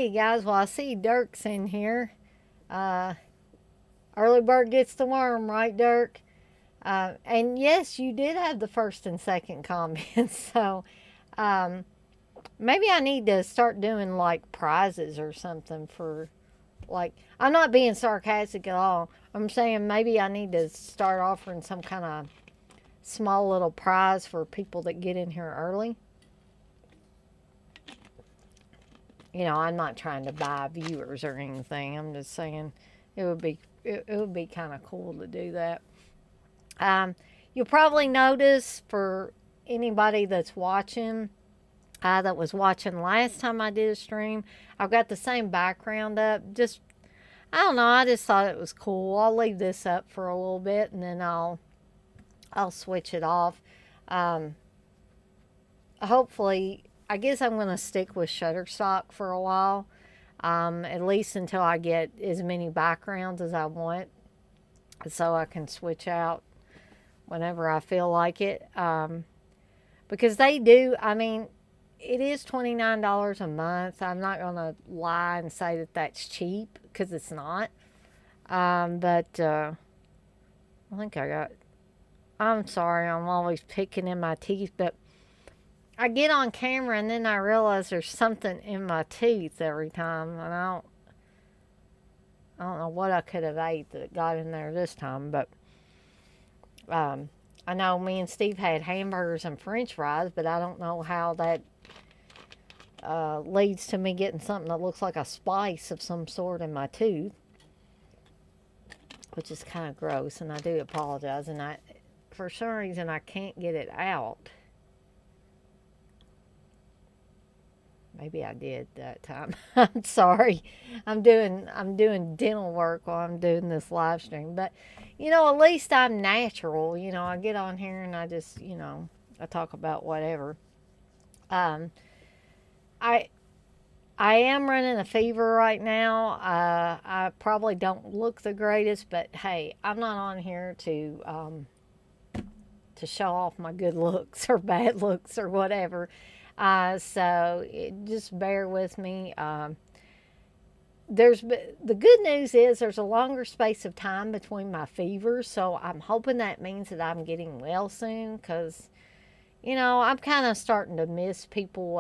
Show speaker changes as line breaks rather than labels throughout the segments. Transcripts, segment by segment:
Hey guys, well I see Dirk's in here. Uh, Early bird gets the worm, right, Dirk? And yes, you did have the first and second comment. So um, maybe I need to start doing like prizes or something for like. I'm not being sarcastic at all. I'm saying maybe I need to start offering some kind of small little prize for people that get in here early. You know, I'm not trying to buy viewers or anything. I'm just saying it would be kind of cool to do that. Um, you'll probably notice for anybody that's watching, that was watching last time I did a stream, I've got the same background up. Just I don't know. I just thought it was cool. I'll leave this up for a little bit and then I'll switch it off. Um, Hopefully, I guess I'm going to stick with Shutterstock for a while, at least until I get as many backgrounds as I want, so I can switch out whenever I feel like it. Because they do, I mean, it is $29 a month. I'm not going to lie and say that that's cheap, because it's not. But I think I'm sorry, I'm always picking in my teeth, but I get on camera and then I realize there's something in my teeth every time, and I don't know what I could have ate that got in there this time, but I know me and Steve had hamburgers and French fries, but I don't know how that leads to me getting something that looks like a spice of some sort in my tooth, which is kind of gross, and I do apologize, and for some reason I can't get it out. Maybe I did that time. I'm sorry. I'm doing dental work while I'm doing this live stream. But you know, at least I'm natural. You know, I get on here and I just, you know, I talk about whatever. Um, I I am running a fever right now. I probably don't look the greatest, but hey, I'm not on here to show off my good looks or bad looks or whatever. Just bear with me. The good news is there's a longer space of time between my fevers, so I'm hoping that means that I'm getting well soon, because, you know, I'm kind of starting to miss people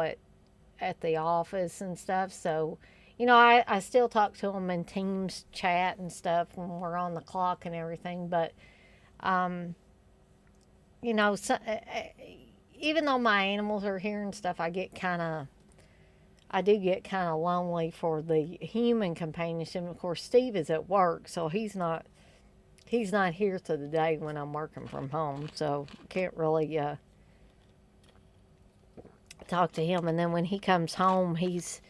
at the office and stuff. So, I still talk to him in Teams chat and stuff when we're on the clock and everything. But, um, so, even though my animals are here and stuff, I do get kind of lonely for the human companionship. Of course, Steve is at work, so he's not here today when I'm working from home, so can't really talk to him. And then when he comes home, he's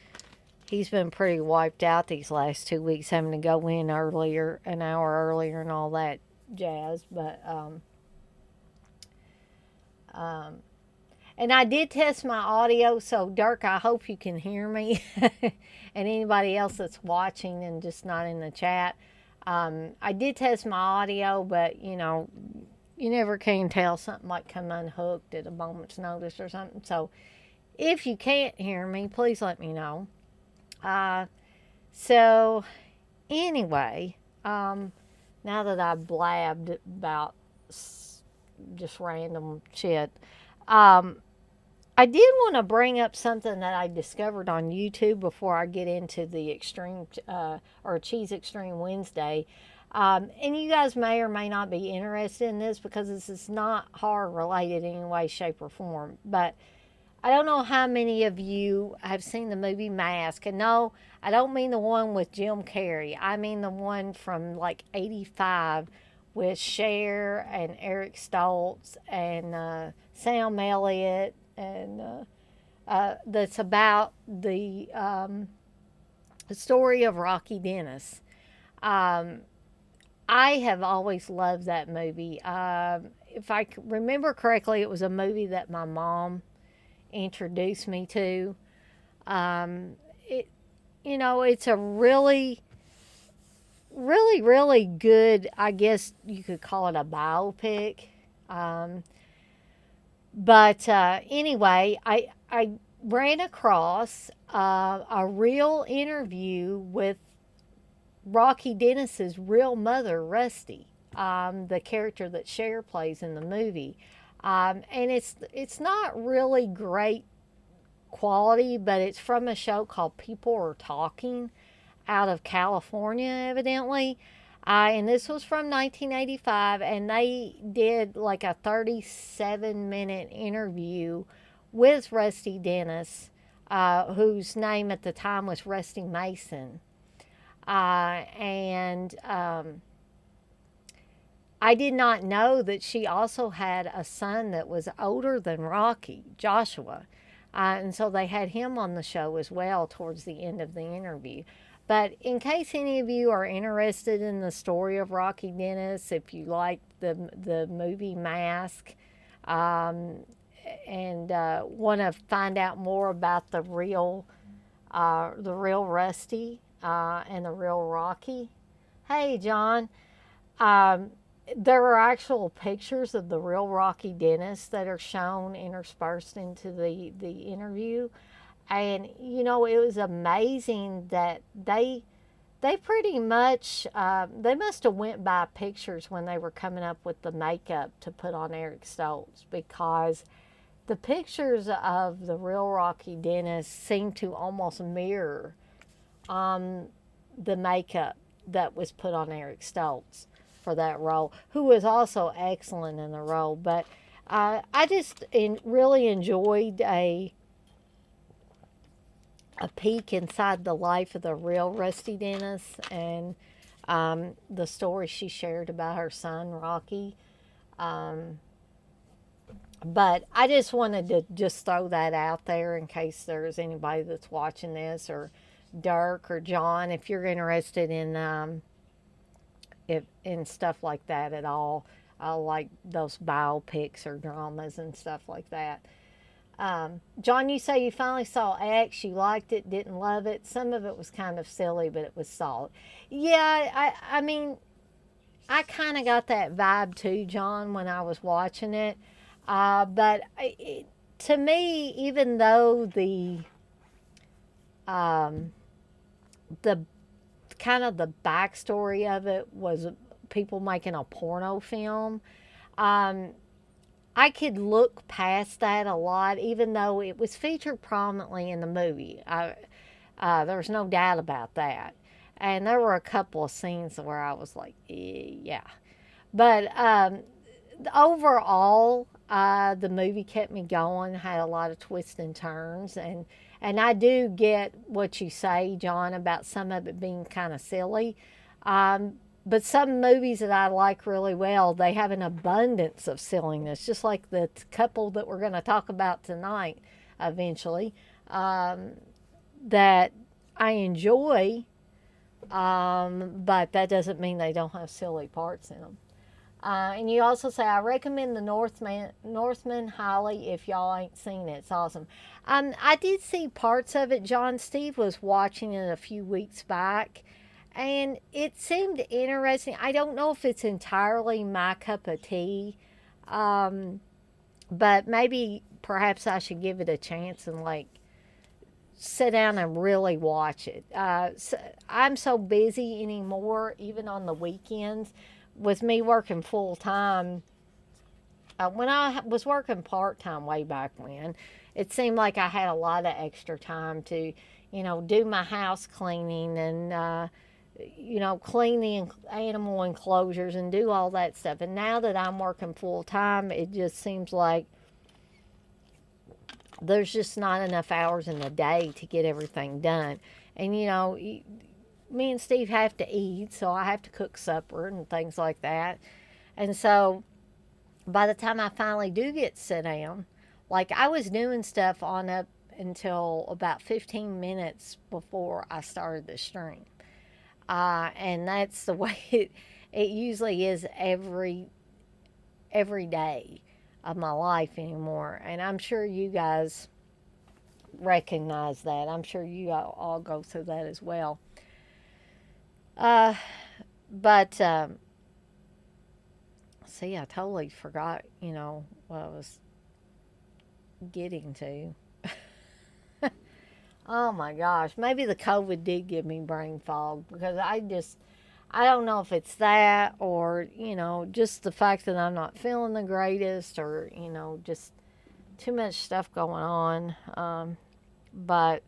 been pretty wiped out these last 2 weeks, having to go in earlier, an hour earlier, and all that jazz. But um, and I did test my audio, so Dirk, I hope you can hear me, and anybody else that's watching and just not in the chat. I did test my audio, but you never can tell. Something might come unhooked at a moment's notice or something. So if you can't hear me, please let me know. So anyway, now that I blabbed about just random shit, I did want to bring up something that I discovered on YouTube before I get into the Extreme or Cheese Extreme Wednesday. And you guys may or may not be interested in this because this is not horror related in any way, shape, or form. But I don't know how many of you have seen the movie Mask. And no, I don't mean the one with Jim Carrey. I mean the one from like 85 with Cher and Eric Stoltz and Sam Elliott. And that's about the story of Rocky Dennis. I have always loved that movie. If I remember correctly, it was a movie that my mom introduced me to. It, it's a really, really, really good, I guess you could call it a biopic. But anyway, I ran across a real interview with Rocky Dennis's real mother, Rusty, the character that Cher plays in the movie. And it's not really great quality, but it's from a show called People Are Talking out of California, evidently. And this was from 1985, and they did like a 37-minute interview with Rusty Dennis, whose name at the time was Rusty Mason. And I did not know that she also had a son that was older than Rocky, Joshua. And so they had him on the show as well towards the end of the interview. But in case any of you are interested in the story of Rocky Dennis, if you like the movie Mask, and want to find out more about the real Rusty and the real Rocky, hey John, there are actual pictures of the real Rocky Dennis that are shown interspersed into the interview. And it was amazing that they pretty much they must have went by pictures when they were coming up with the makeup to put on Eric Stoltz, because the pictures of the real Rocky Dennis seem to almost mirror the makeup that was put on Eric Stoltz for that role, who was also excellent in the role. But I just really enjoyed a peek inside the life of the real Rusty Dennis, and the story she shared about her son, Rocky. But I just wanted to just throw that out there in case there's anybody that's watching this, or Dirk or John, if you're interested in stuff like that at all. I like those biopics or dramas and stuff like that. John, you say you finally saw X, you liked it, didn't love it. Some of it was kind of silly, but it was solid. Yeah, I mean, I kind of got that vibe too, John, when I was watching it. But to me, even though the kind of the backstory of it was people making a porno film, I could look past that a lot, even though it was featured prominently in the movie. There's no doubt about that. And there were a couple of scenes where I was like, yeah. But overall, the movie kept me going, had a lot of twists and turns. And I do get what you say, John, about some of it being kind of silly. Um, but some movies that I like really well, they have an abundance of silliness, just like the couple that we're going to talk about tonight eventually, that I enjoy, but that doesn't mean they don't have silly parts in them. And you also say, I recommend the Northman highly if y'all ain't seen it. It's awesome. I did see parts of it. John Steve was watching it a few weeks back, and it seemed interesting. I don't know if it's entirely my cup of tea, but maybe perhaps I should give it a chance and like sit down and really watch it. So I'm so busy anymore, even on the weekends, with me working full time. When I was working part time way back when, it seemed like I had a lot of extra time to, do my house cleaning and, clean the animal enclosures and do all that stuff. And now that I'm working full time, it just seems like there's just not enough hours in the day to get everything done. And, me and Steve have to eat, so I have to cook supper and things like that. And so by the time I finally do get to sit down, like I was doing stuff on up until about 15 minutes before I started the stream. And that's the way it usually is every day of my life anymore. And I'm sure you guys recognize that. I'm sure you all go through that as well. But see, I totally forgot, what I was getting to. Oh my gosh, maybe the COVID did give me brain fog, because I don't know if it's that or, just the fact that I'm not feeling the greatest, or, just too much stuff going on. But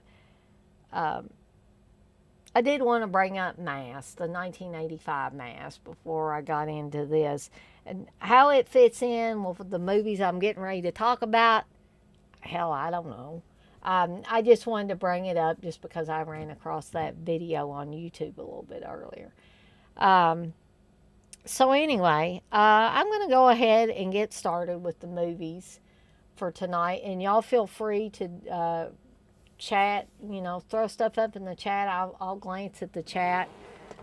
I did want to bring up Mass, the 1985 Mass, before I got into this. And how it fits in with the movies I'm getting ready to talk about, hell, I don't know. I just wanted to bring it up just because I ran across that video on YouTube a little bit earlier. So anyway, I'm going to go ahead and get started with the movies for tonight. And y'all feel free to chat, throw stuff up in the chat. I'll glance at the chat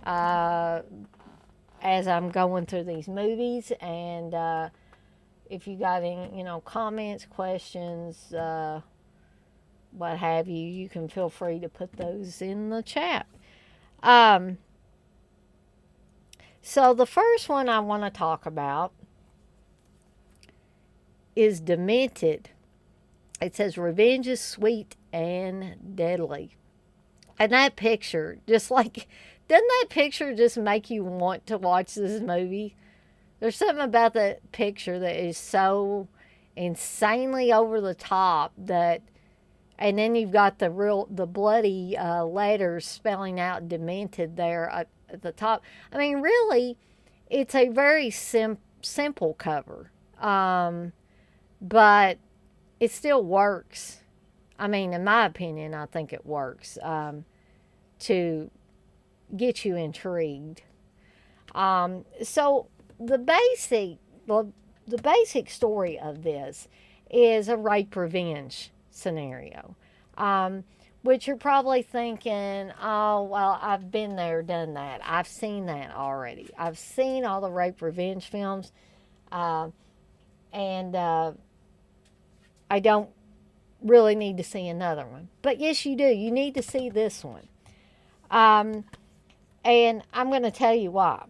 as I'm going through these movies. And if you got any, comments, questions, what have you, you can feel free to put those in the chat. So the first one I want to talk about is Demented. It says, revenge is sweet and deadly. And that picture, doesn't that picture just make you want to watch this movie? There's something about that picture that is so insanely over the top and then you've got the bloody letters spelling out Demented there at the top. I mean, really, it's a very simple cover. But it still works. I mean, in my opinion, I think it works to get you intrigued. So the basic story of this is a rape revenge scenario, which you're probably thinking, oh, well, I've been there, done that. I've seen that already. I've seen all the rape revenge films, and I don't really need to see another one. But yes, you do. You need to see this one. And I'm going to tell you why.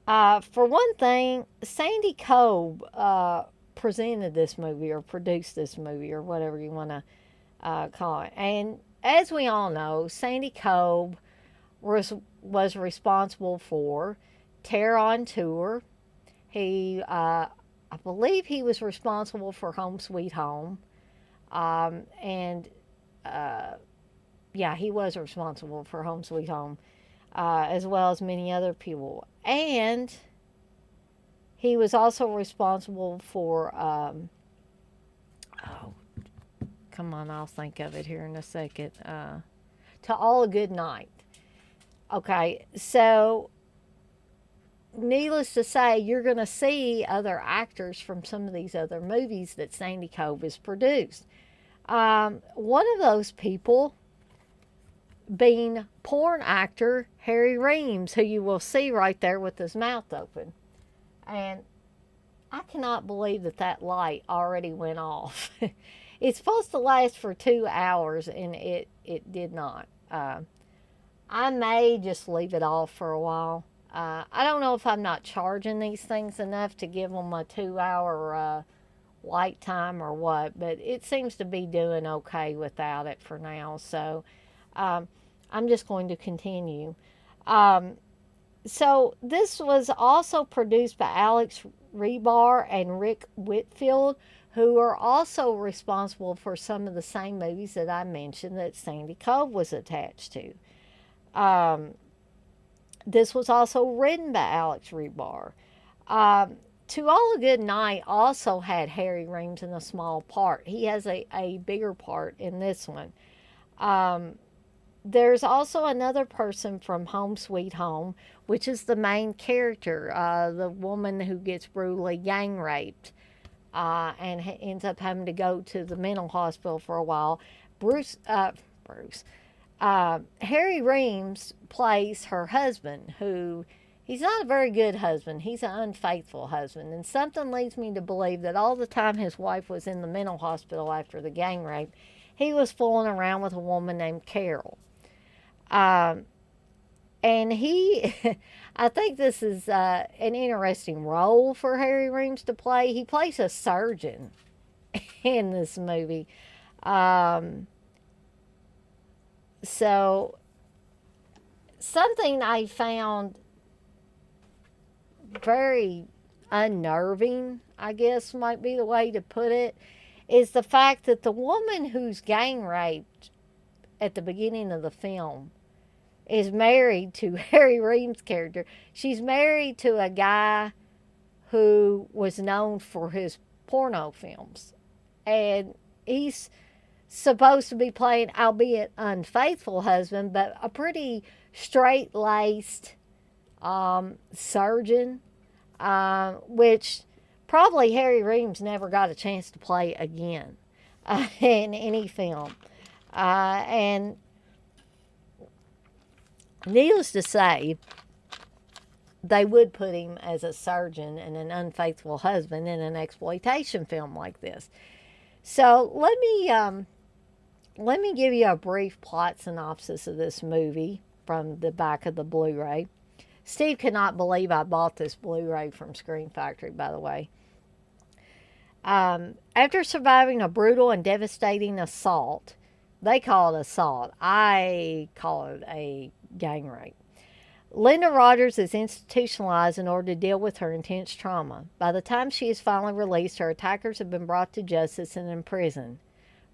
For one thing, Sandy Cobb presented this movie, or produced this movie, or whatever you want to call it. And as we all know, Sandy Cobb was responsible for Terror on Tour. He I believe he was responsible for Home Sweet Home. And yeah, he was responsible for Home Sweet Home, as well as many other people. And he was also responsible for, oh, come on, I'll think of it here in a second. To All a Good Night. Okay, so needless to say, you're going to see other actors from some of these other movies that Sandy Cove has produced. One of those people being porn actor Harry Reams, who you will see right there with his mouth open. And I cannot believe that that light already went off. It's supposed to last for 2 hours, and it did not. I may just leave it off for a while. I don't know if I'm not charging these things enough to give them a 2 hour light time or what, but it seems to be doing okay without it for now. So I'm just going to continue. So this was also produced by Alex Rebar and Rick Whitfield, who are also responsible for some of the same movies that I mentioned that Sandy Cove was attached to. This was also written by Alex Rebar. To All a Good Night also had Harry Reams in a small part. He has a bigger part in this one. There's also another person from Home Sweet Home, which is the main character, the woman who gets brutally gang raped and ends up having to go to the mental hospital for a while. Harry Reams plays her husband, who he's not a very good husband. He's an unfaithful husband. And something leads me to believe that all the time his wife was in the mental hospital after the gang rape, he was fooling around with a woman named Carol. And he, I think this is an interesting role for Harry Reams to play. He plays a surgeon in this movie. So, something I found very unnerving, I guess might be the way to put it, is the fact that the woman who's gang raped at the beginning of the film is married to Harry Reams' character. She's married to a guy who was known for his porno films. And he's supposed to be playing, albeit unfaithful husband, but a pretty straight-laced surgeon, which probably Harry Reams never got a chance to play again in any film. And needless to say, they would put him as a surgeon and an unfaithful husband in an exploitation film like this. So let me give you a brief plot synopsis of this movie from the back of the Blu-ray. Steve cannot believe I bought this Blu-ray from Screen Factory, by the way. After surviving a brutal and devastating assault, they call it assault, I call it a gang rape, Linda Rogers is institutionalized in order to deal with her intense trauma. By the time she is finally released, her attackers have been brought to justice and imprisoned,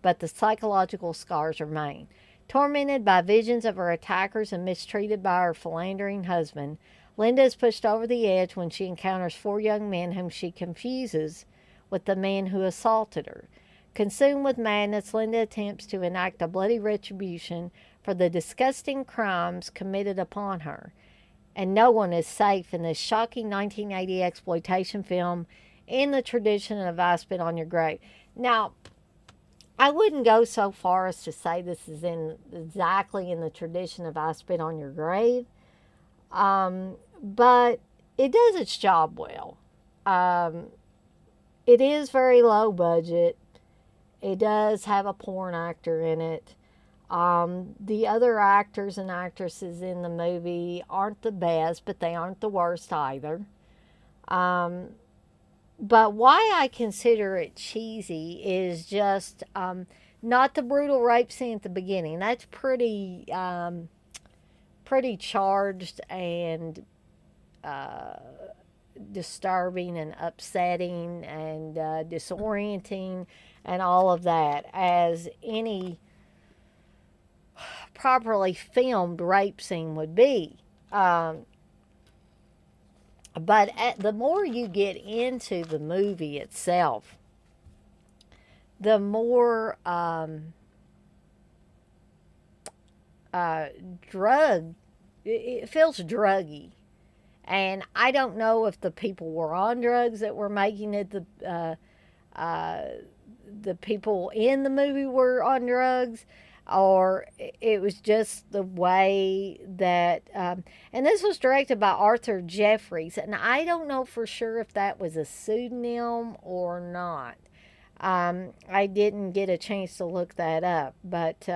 but the psychological scars remain. Tormented by visions of her attackers and mistreated by her philandering husband, Linda is pushed over the edge when she encounters 4 young men whom she confuses with the man who assaulted her. Consumed with madness, Linda attempts to enact a bloody retribution for the disgusting crimes committed upon her. And no one is safe in this shocking 1980 exploitation film in the tradition of I Spit on Your Grave. Now, I wouldn't go so far as to say this is exactly in the tradition of I Spit on Your Grave, but it does its job well. It is very low budget. It does have a porn actor in it. The other actors and actresses in the movie aren't the best, but they aren't the worst either. But why I consider it cheesy is just not the brutal rape scene at the beginning. That's pretty charged and disturbing and upsetting and disorienting and all of that as any properly filmed rape scene would be. Um, the more you get into the movie itself, the more drug, it feels druggy. And I don't know if the people were on drugs that were making it. The people in the movie were on drugs, or it was just the way that. And this was directed by Arthur Jeffries, and I don't know for sure if that was a pseudonym or not. I didn't get a chance to look that up, but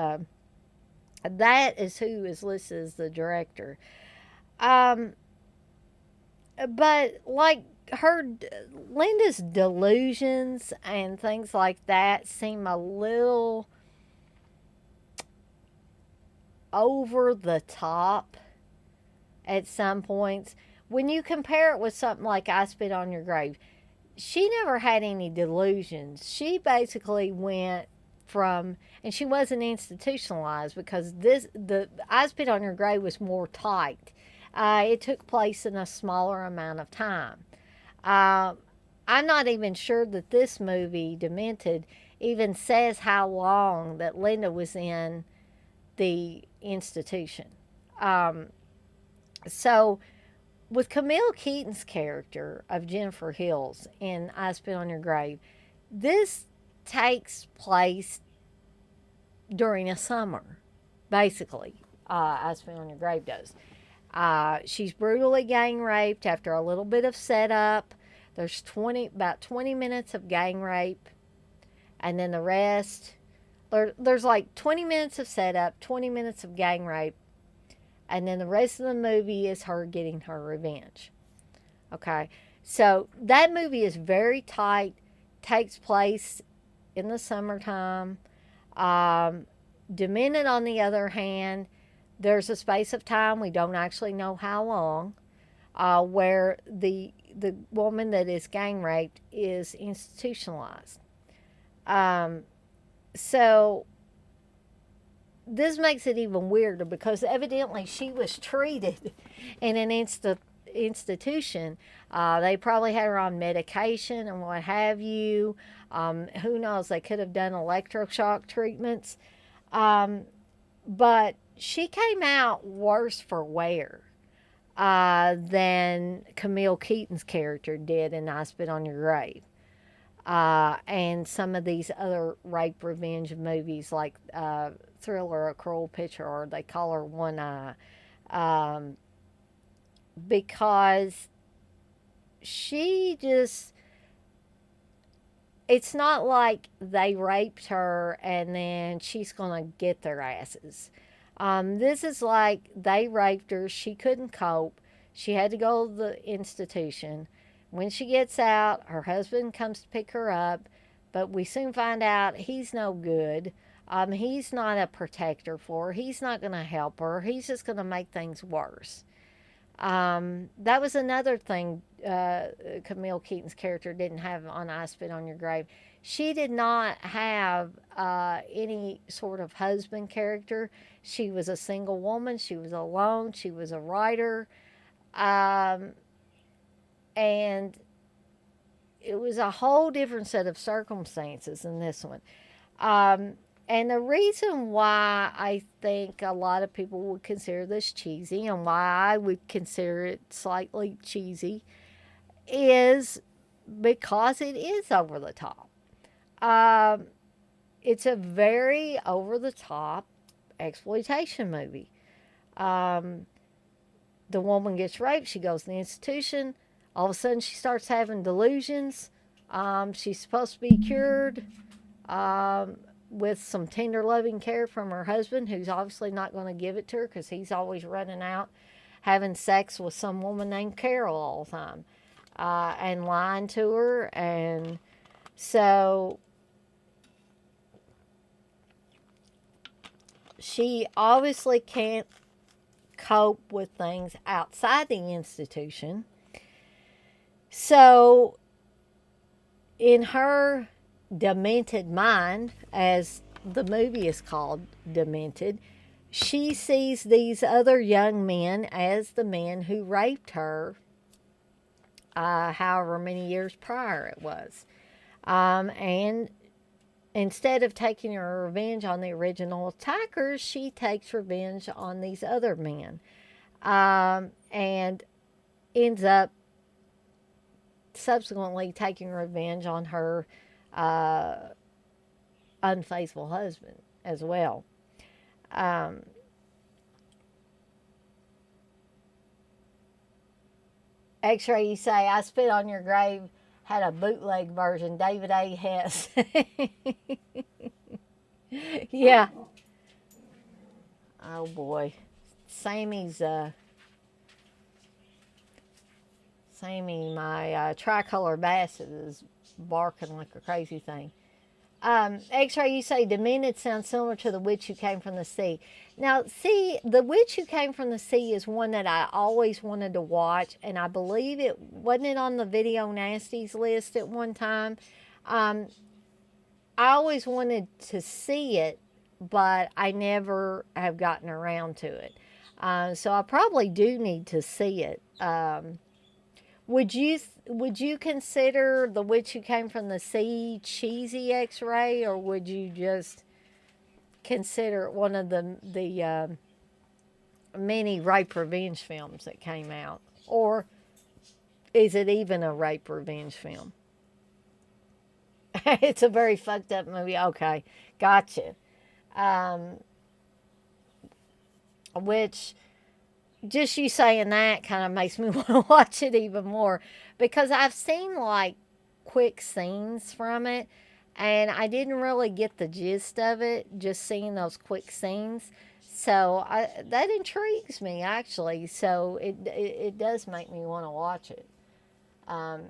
that is who is listed as the director. Um, but like her, Linda's delusions and things like that seem a little over the top at some points. When you compare it with something like I Spit on Your Grave, she never had any delusions. She basically went from, and she wasn't institutionalized because the I Spit on Your Grave was more tight. It took place in a smaller amount of time. Uh, I'm not even sure that this movie, Demented, even says how long that Linda was in the institution. Um, so, with Camille Keaton's character of Jennifer Hills in I Spit on Your Grave, this takes place during a summer, basically. I Spit on Your Grave does. She's brutally gang raped after a little bit of setup. There's about 20 minutes of gang rape, and then the rest. There's like 20 minutes of setup, 20 minutes of gang rape, and then the rest of the movie is her getting her revenge. Okay, so that movie is very tight, takes place in the summertime. Demented, on the other hand, there's a space of time, we don't actually know how long, where the woman that is gang raped is institutionalized. Um, so this makes it even weirder because evidently she was treated in an institution. They probably had her on medication and what have you. Who knows? They could have done electroshock treatments. But she came out worse for wear than Camille Keaton's character did in I Spit on Your Grave. And some of these other rape revenge movies like Thriller, A Cruel Picture, or They Call Her One Eye, because she just, it's not like they raped her and then she's going to get their asses. This is like they raped her. She couldn't cope. She had to go to the institution. When she gets out, her husband comes to pick her up, but we soon find out he's no good. He's not a protector for her. He's not going to help her. He's just going to make things worse. That was another thing Camille Keaton's character didn't have on I Spit on Your Grave. She did not have any sort of husband character. She was a single woman. She was alone. She was a writer. Um, and it was a whole different set of circumstances in this one. And the reason why I think a lot of people would consider this cheesy and why I would consider it slightly cheesy is because it is over the top. It's a very over the top exploitation movie. The woman gets raped, she goes to the institution. All of a sudden, she starts having delusions. She's supposed to be cured with some tender, loving care from her husband, who's obviously not going to give it to her because he's always running out having sex with some woman named Carol all the time and lying to her. And so she obviously can't cope with things outside the institution. So, in her demented mind, as the movie is called Demented, she sees these other young men as the men who raped her, however many years prior it was. And instead of taking her revenge on the original attackers, she takes revenge on these other men, and ends up subsequently taking revenge on her uh, unfaithful husband as well. Um, X-ray, you say, I Spit on Your Grave had a bootleg version. David A. Hess. Yeah. Oh boy. Sammy's Sammy, my tricolor basset, is barking like a crazy thing. X-ray, you say Demented sounds similar to The Witch Who Came from the Sea. Now, see, The Witch Who Came from the Sea is one that I always wanted to watch, and I believe it wasn't it on the Video Nasties list at one time. Um, I always wanted to see it, but I never have gotten around to it. So I probably do need to see it. Would you consider The Witch Who Came from the Sea cheesy, X-ray, or would you just consider it one of the many rape revenge films that came out, or is it even a rape revenge film? It's a very fucked up movie. Okay, gotcha. Um, which just you saying that kind of makes me want to watch it even more, because I've seen like quick scenes from it, and I didn't really get the gist of it, just seeing those quick scenes. So that intrigues me actually. So it does make me want to watch it. Um,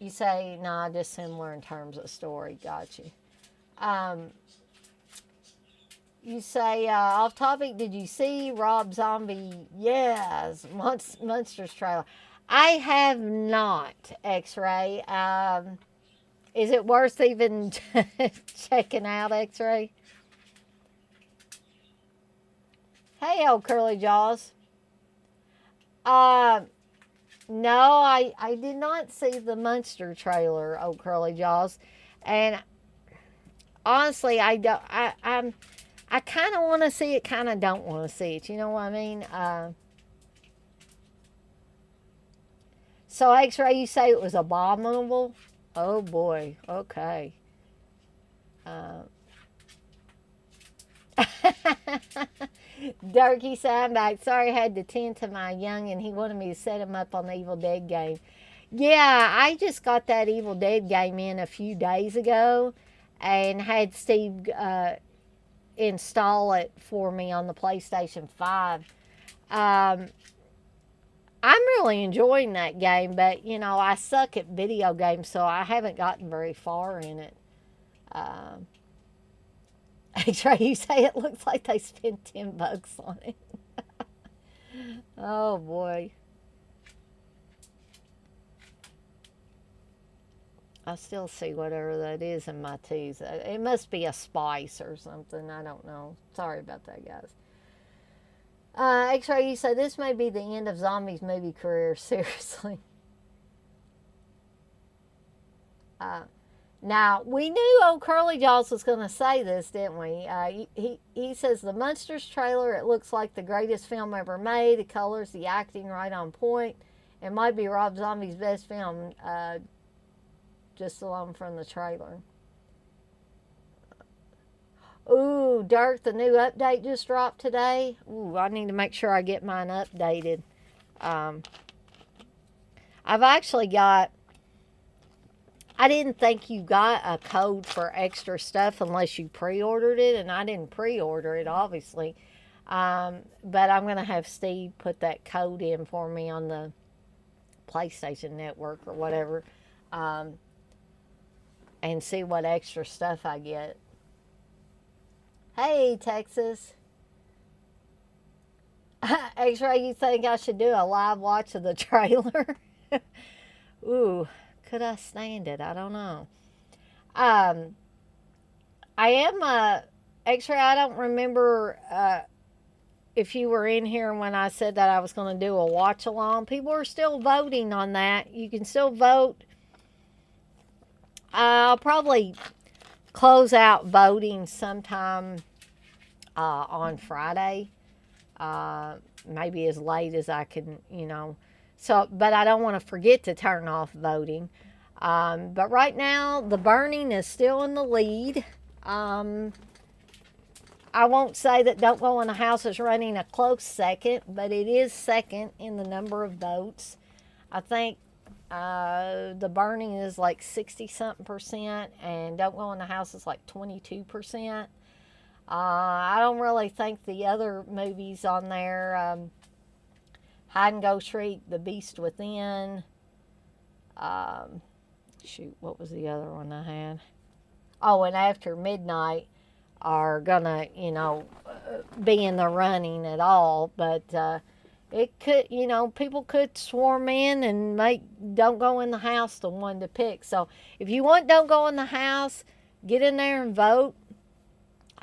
you say nah, just similar in terms of story. Got you. Um, You say, off topic, did you see Rob Zombie? Yes, Monsters trailer. I have not, X Ray. Is it worth even checking out, X Ray? Hey, old Curly Jaws. Uh, no, I did not see the Monster trailer, old Curly Jaws. And honestly, I don't, I kind of want to see it, kind of don't want to see it. You know what I mean? So X-ray, you say it was abominable? Oh boy. Okay. Uh, Durkee Sandbag. Sorry, I had to tend to my young, and he wanted me to set him up on the Evil Dead game. Yeah, I just got that Evil Dead game in a few days ago, and had Steve install it for me on the PlayStation 5. Um, I'm really enjoying that game, but I suck at video games, so I haven't gotten very far in it. Um, X-ray, you say it looks like they spent $10 on it. Oh boy. I still see whatever that is in my teas. It must be a spice or something. I don't know. Sorry about that, guys. X-ray, you say this may be the end of Zombie's movie career. Seriously. Now, we knew old Curly Jaws was going to say this, didn't we? He says the Munsters trailer, it looks like the greatest film ever made. The colors, the acting right on point. It might be Rob Zombie's best film, just alone from the trailer. Ooh, Dirk, the new update just dropped today. Ooh, I need to make sure I get mine updated. Um, I've actually got, I didn't think you got a code for extra stuff unless you pre-ordered it, and I didn't pre-order it, obviously. But I'm going to have Steve put that code in for me on the PlayStation Network or whatever, and see what extra stuff I get. Hey, Texas. X-Ray, you think I should do a live watch of the trailer? Ooh, could I stand it? I don't know. Um, I am X-ray. I don't remember if you were in here when I said that I was going to do a watch along. People are still voting on that. You can still vote. I'll probably close out voting sometime on Friday. Maybe as late as I can, So, but I don't want to forget to turn off voting. But right now, the burning is still in the lead. Um, I won't say that Don't Go in the House is running a close second, but it is second in the number of votes. I think the burning is like 60 something percent, and Don't Go in the House is like 22%. I don't really think the other movies on there, Hide and Go Shriek, The Beast Within, shoot, what was the other one I had? Oh, and After Midnight are gonna, be in the running at all. But it could, people could swarm in and make Don't Go in the House the one to pick. So if you want Don't Go in the House, get in there and vote.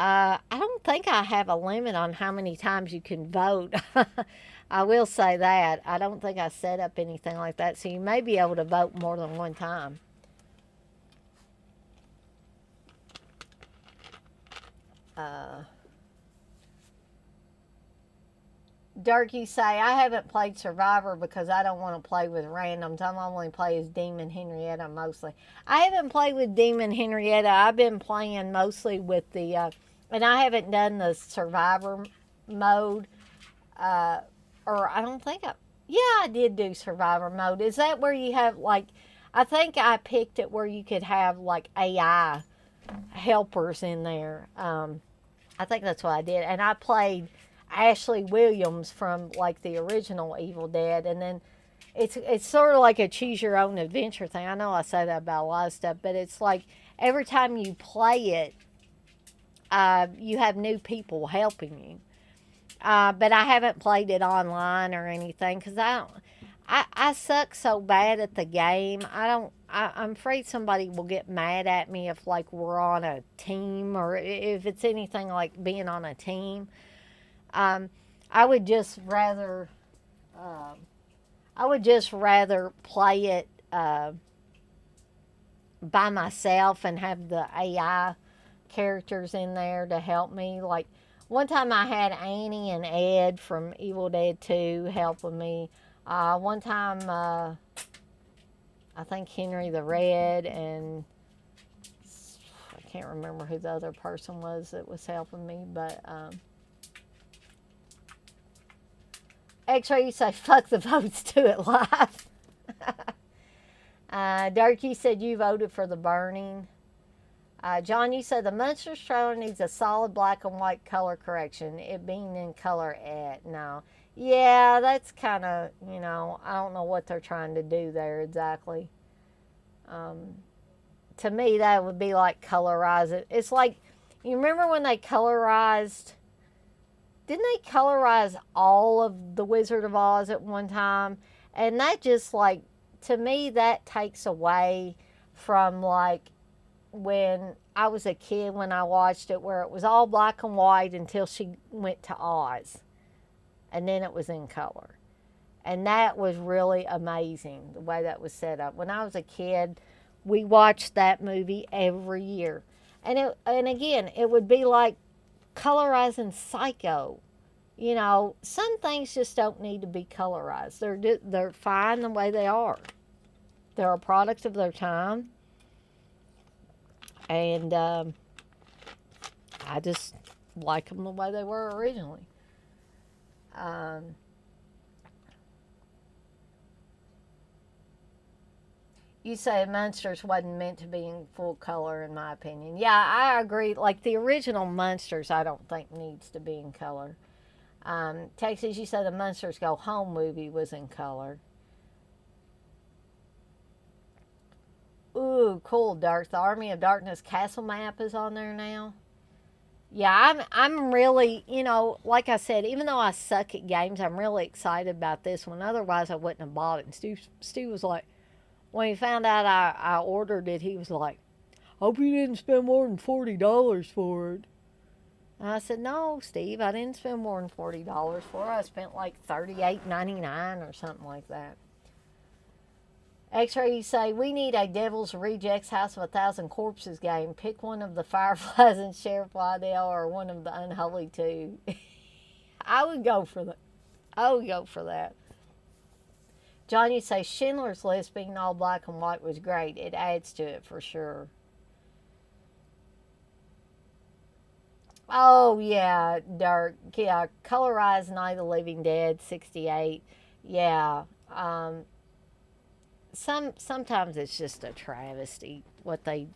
I don't think I have a limit on how many times you can vote. I will say that. I don't think I set up anything like that. So you may be able to vote more than one time. Dirk, you say, I haven't played Survivor because I don't want to play with randoms. I only play as Demon Henrietta mostly. I haven't played with Demon Henrietta. I've been playing mostly with the, and I haven't done the Survivor mode. Or I don't think yeah, I did do Survivor mode. Is that where you have like, I think I picked it where you could have like AI helpers in there. I think that's what I did. And I played Ashley Williams from like the original Evil Dead, and then it's sort of like a choose your own adventure thing. I know I say that about a lot of stuff, but it's like every time you play it, you have new people helping you. But I haven't played it online or anything because I suck so bad at the game. I'm afraid somebody will get mad at me if like we're on a team or if it's anything like being on a team. Um, I would just rather, um, I would just rather play it by myself and have the AI characters in there to help me. Like one time I had Annie and Ed from Evil Dead 2 helping me. One time I think Henry the Red and I can't remember who the other person was that was helping me, but X-Ray, you say, fuck the votes, do it live. Dirk, you said you voted for the burning. John, you said the Monsters trailer needs a solid black and white color correction. It being in color no. Yeah, that's kind of, I don't know what they're trying to do there exactly. To me, that would be like colorize it. It's like, you remember when they colorized, didn't they colorize all of the Wizard of Oz at one time? And that just like, to me, that takes away from like when I was a kid when I watched it, where it was all black and white until she went to Oz. And then it was in color. And that was really amazing, the way that was set up. When I was a kid, we watched that movie every year. And again, it would be like colorizing Psycho. Some things just don't need to be colorized. They're fine the way they are. They're a product of their time. And I just like them the way they were originally. You say Munsters wasn't meant to be in full color, in my opinion. Yeah, I agree. Like the original Munsters, I don't think needs to be in color. Texas, you said the Munsters Go Home movie was in color. Ooh, cool, Dark. The Army of Darkness castle map is on there now. Yeah, I'm really, like I said, even though I suck at games, I'm really excited about this one. Otherwise, I wouldn't have bought it. And Steve was like, when he found out I ordered it, he was like, "Hope you didn't spend more than $40 for it." And I said, "No, Steve, I didn't spend more than $40 for it. I spent like $38.99 or something like that." X-ray, you say, "We need a Devil's Rejects House of a Thousand Corpses game. Pick one of the Fireflies and Sheriff Lydell or one of the Unholy Two." I would go for that. I would go for that. John, you say, "Schindler's List being all black and white was great. It adds to it for sure." Oh, yeah, Dirk. Yeah, Colorized Night of the Living Dead, 68. Yeah. Um, sometimes it's just a travesty what they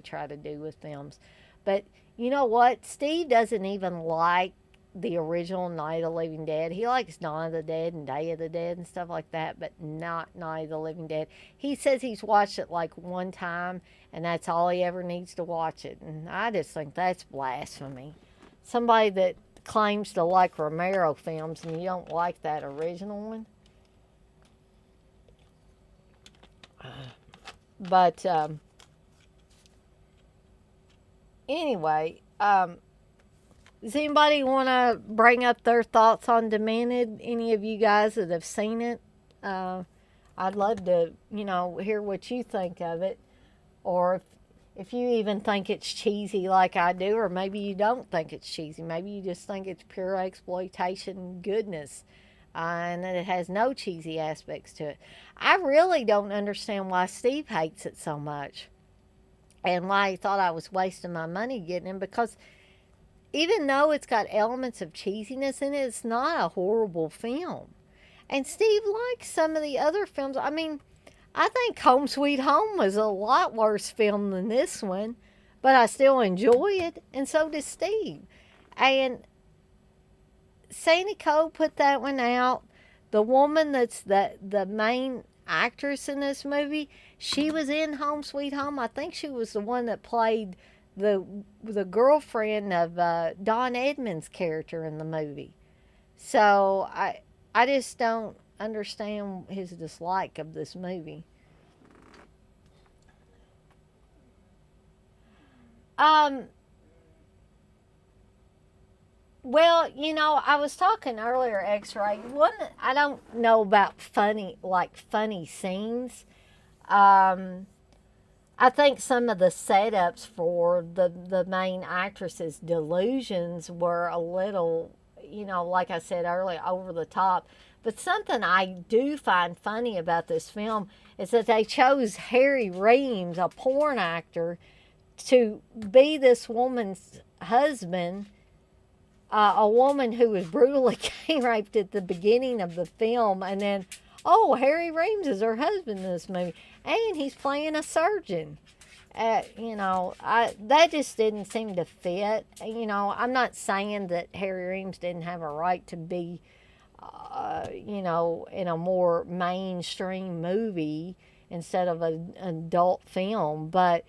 try to do with films. But you know what? Steve doesn't even like the original Night of the Living Dead. He likes Dawn of the Dead and Day of the Dead and stuff like that, but not Night of the Living Dead. He says he's watched it like one time and that's all he ever needs to watch it. And I just think that's blasphemy. Somebody that claims to like Romero films and you don't like that original one. But anyway, does anybody want to bring up their thoughts on Demented? Any of you guys that have seen it? Uh, I'd love to, hear what you think of it, or if you even think it's cheesy like I do, or maybe you don't think it's cheesy. Maybe you just think it's pure exploitation goodness, and that it has no cheesy aspects to it. I really don't understand why Steve hates it so much, and why he thought I was wasting my money getting him, because even though it's got elements of cheesiness in it, it's not a horrible film. And Steve likes some of the other films. I mean, I think Home Sweet Home was a lot worse film than this one, but I still enjoy it, and so does Steve. And Sandy Cole put that one out. The woman that's the main actress in this movie, she was in Home Sweet Home. I think she was the one that played the the girlfriend of Don Edmonds' character in the movie. So I just don't understand his dislike of this movie. Um, well, I was talking earlier, X-Ray. One, I don't know about funny scenes. Um, I think some of the setups for the main actress's delusions were a little, like I said earlier, over the top. But something I do find funny about this film is that they chose Harry Reams, a porn actor, to be this woman's husband, a woman who was brutally gang raped at the beginning of the film, and then, oh, Harry Reams is her husband in this movie, and he's playing a surgeon. That just didn't seem to fit. I'm not saying that Harry Reams didn't have a right to be, in a more mainstream movie instead of an adult film, but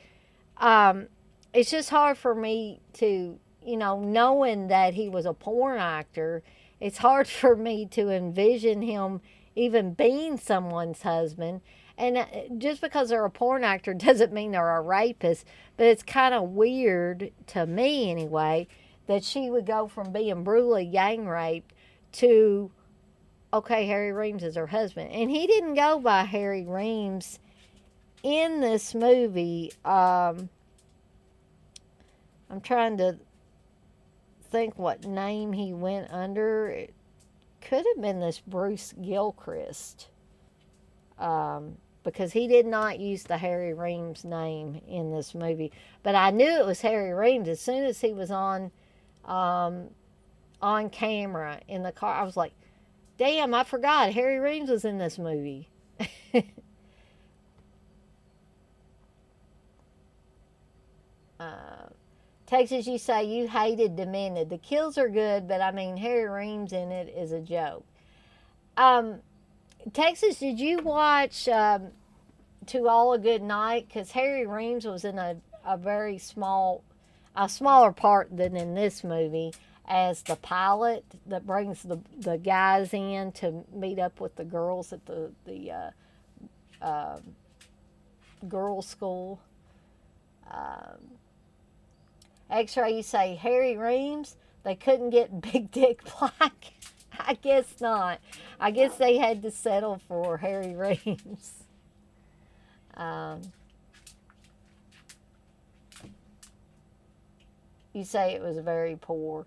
it's just hard for me to, knowing that he was a porn actor, it's hard for me to envision him even being someone's husband. And just because they're a porn actor doesn't mean they're a rapist, but it's kind of weird to me anyway that she would go from being brutally gang raped to, okay, Harry Reams is her husband. And he didn't go by Harry Reams in this movie. I'm trying to think what name he went under. It could have been this Bruce Gilchrist, because he did not use the Harry Reams name in this movie. But I knew it was Harry Reams as soon as he was um, on camera in the car. I was like, damn, I forgot Harry Reams was in this movie. uh, Texas, you say you hated Demented. The kills are good, but I mean, Harry Reams in it is a joke. Um, Texas, did you watch To All a Good Night? Because Harry Reams was in a very small. a smaller part than in this movie as the pilot that brings the guys in to meet up with the girls at the girls' school. Um, X-ray, you say Harry Reams. They couldn't get Big Dick Black. I guess not. I guess they had to settle for Harry Reams. Um, you say it was very poor.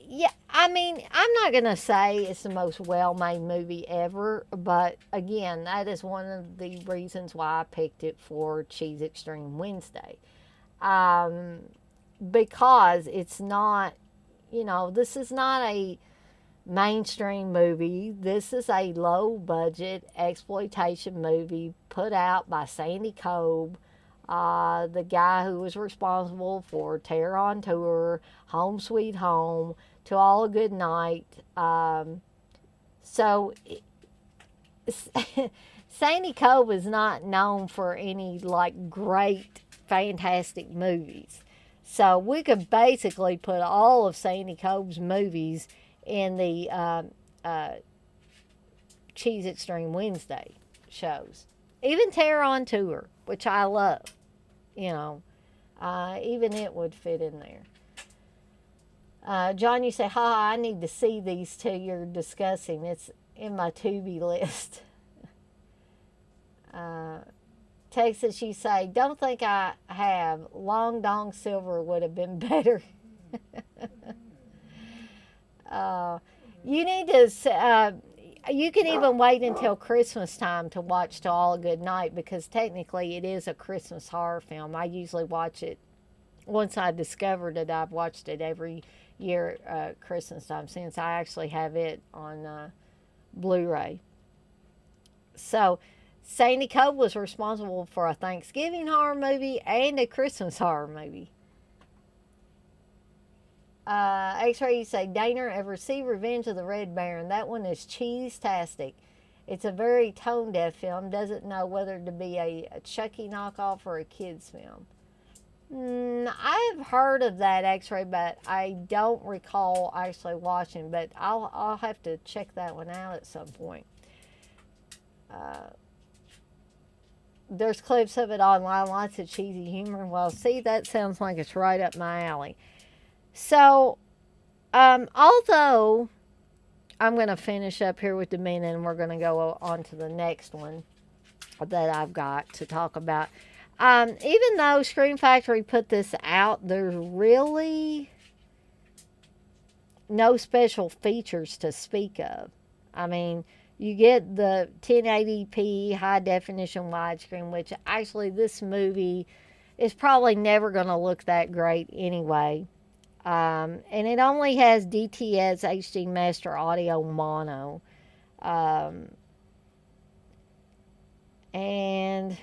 Yeah, I mean, I'm not going to say it's the most well made movie ever, but again, that is one of the reasons why I picked it for Cheese Extreme Wednesday. Um, because it's not, this is not a mainstream movie. This is a low budget exploitation movie put out by Sandy Cobb, the guy who was responsible for Terror on Tour, Home Sweet Home, To All a Good Night. So Sandy Cobb is not known for any like great, fantastic movies. So we could basically put all of Sandy Cobb's movies in the Cheese Extreme Wednesday shows. Even Terror on Tour, which I love. Even it would fit in there. John, you say, I need to see these two you're discussing. It's in my Tubi list. Texas, you say, don't think I have. Long Dong Silver would have been better. You need to, you can even wait until Christmas time to watch To All a Good Night, because technically it is a Christmas horror film. I usually watch it, once I discovered it, I've watched it every year at Christmas time since I actually have it on Blu-ray. So Sandy Cobb was responsible for a Thanksgiving horror movie and a Christmas horror movie. X-Ray, you say, Daner, ever see Revenge of the Red Baron? That one is cheese-tastic. It's a very tone-deaf film. Doesn't know whether to be a Chucky knockoff or a kid's film. I've heard of that, X-Ray, but I don't recall actually watching. But I'll have to check that one out at some point. There's clips of it online, lots of cheesy humor. Well, see, that sounds like it's right up my alley. So, although I'm going to finish up here with Demented, and we're going to go on to the next one that I've got to talk about. Even though Scream Factory put this out, there's really no special features to speak of. I mean, you get the 1080p high definition widescreen, which actually this movie is probably never going to look that great anyway. And it only has DTS HD Master Audio Mono. And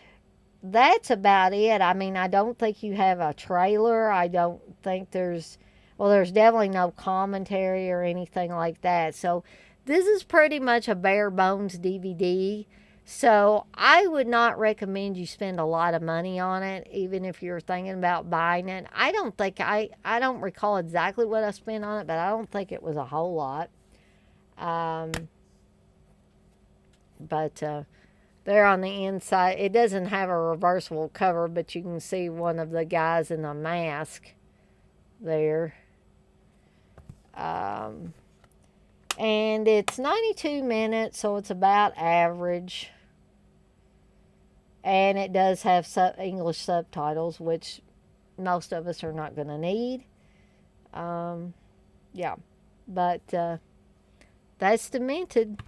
that's about it. I mean, I don't think you have a trailer. I don't think there's definitely no commentary or anything like that. So this is pretty much a bare bones DVD. So I would not recommend you spend a lot of money on it, even if you're thinking about buying it. I don't recall exactly what I spent on it, but I don't think it was a whole lot. But there on the inside, it doesn't have a reversible cover, but you can see one of the guys in a mask there. And it's 92 minutes, so it's about average. And it does have English subtitles, which most of us are not going to need. Yeah. But that's Demented.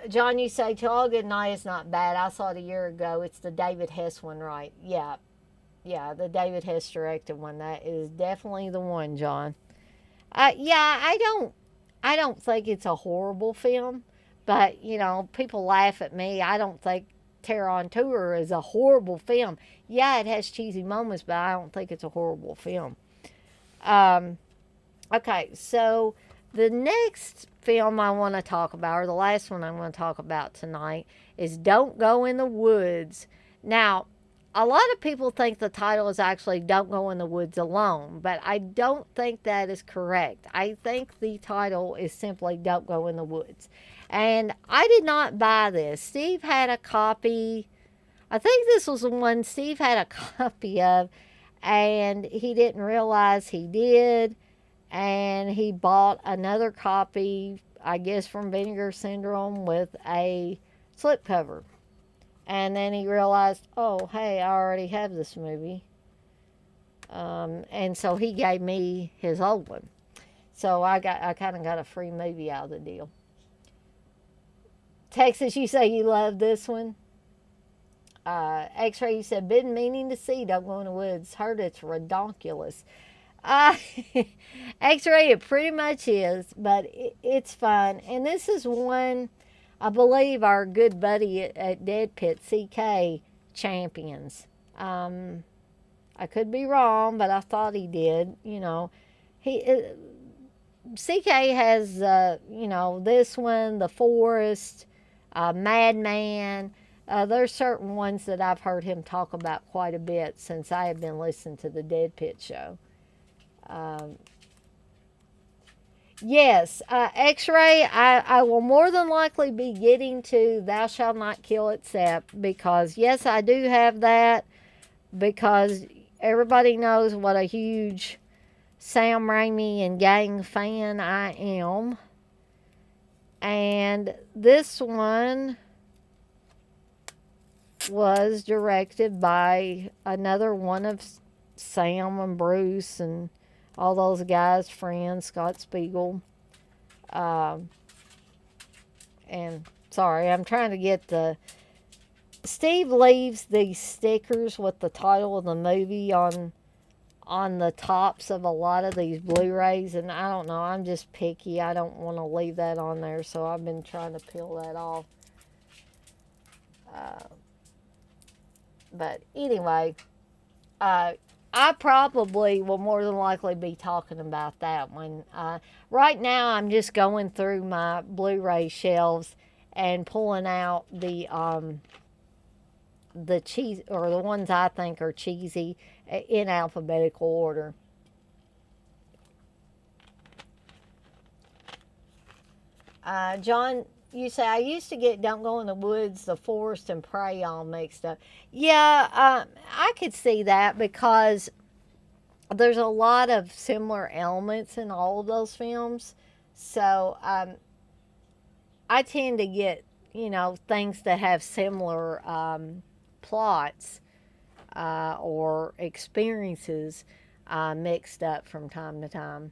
John, you say To All Good Night is not bad. I saw it a year ago. It's the David Hess one, right? Yeah. Yeah, the David Hess directed one. That is definitely the one, John. Yeah, I don't think it's a horrible film. But, people laugh at me. I don't think Terror on Tour is a horrible film. Yeah, it has cheesy moments, but I don't think it's a horrible film. Okay, so the next film I want to talk about, or the last one I'm going to talk about tonight, is Don't Go in the Woods. Now, a lot of people think the title is actually Don't Go in the Woods Alone, but I don't think that is correct. I think the title is simply Don't Go in the Woods. And I did not buy this. Steve had a copy. I think this was the one Steve had a copy of, and he didn't realize he did. And he bought another copy, I guess, from Vinegar Syndrome with a slipcover. And then he realized, oh, hey, I already have this movie. And so he gave me his old one. So I kind of got a free movie out of the deal. Texas, you say you love this one. X-Ray, you said, been meaning to see Don't Go in the Woods. Heard it's redonkulous. X-Ray, it pretty much is, but it's fun. And this is one, I believe our good buddy at Dead Pit, CK, champions. I could be wrong, but I thought he did. You know, CK has, you know, this one, The Forest, Madman. There's certain ones that I've heard him talk about quite a bit since I have been listening to the Dead Pit show. Yes, X-Ray, I will more than likely be getting to Thou Shalt Not Kill Except, because yes, I do have that, because everybody knows what a huge Sam Raimi and gang fan I am. And this one was directed by another one of Sam and Bruce and all those guys' friends, Scott Spiegel. And sorry, I'm trying to get the... Steve leaves these stickers with the title of the movie on the tops of a lot of these Blu-rays, and I don't know, I'm just picky. I don't want to leave that on there, so I've been trying to peel that off. But anyway, I probably will more than likely be talking about that one. Right now, I'm just going through my Blu-ray shelves and pulling out the cheese, or the ones I think are cheesy, in alphabetical order. John, you say, I used to get Don't Go in the Woods, The Forest, and Prey all mixed up. Yeah, I could see that, because there's a lot of similar elements in all of those films. So I tend to get, you know, things that have similar plots or experiences mixed up from time to time.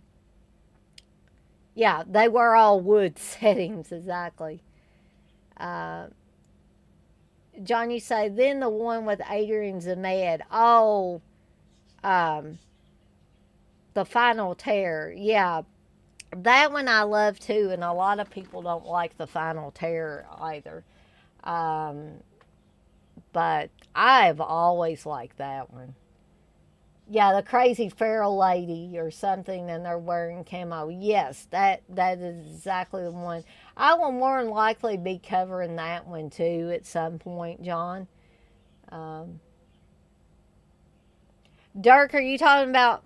Yeah, they were all wood settings, exactly. John, you say, then the one with Adrian Zemed. Oh, The Final Tear. Yeah, that one I love too, and a lot of people don't like The Final Tear either. But I've always liked that one. Yeah, the crazy feral lady or something, and they're wearing camo. Yes, that is exactly the one. I will more than likely be covering that one too at some point, John. Dirk, are you talking about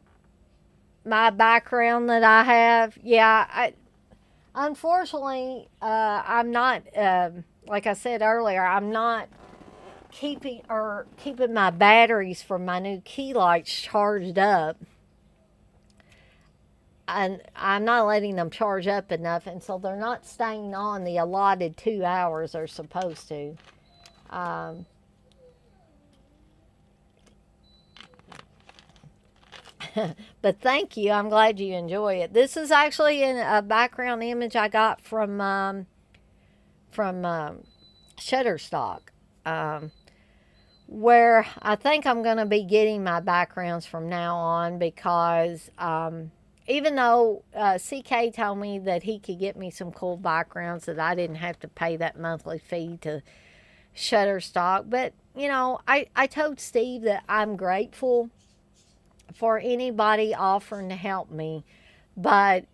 my background that I have? Yeah, unfortunately, I'm not, like I said earlier, I'm not keeping my batteries for my new key lights charged up, and I'm not letting them charge up enough, and so they're not staying on the allotted 2 hours they're supposed to. But thank you. I'm glad you enjoy it. This is actually a background image I got from Shutterstock, where I think I'm going to be getting my backgrounds from now on, because even though CK told me that he could get me some cool backgrounds, that I didn't have to pay that monthly fee to Shutterstock. But, you know, I told Steve that I'm grateful for anybody offering to help me, but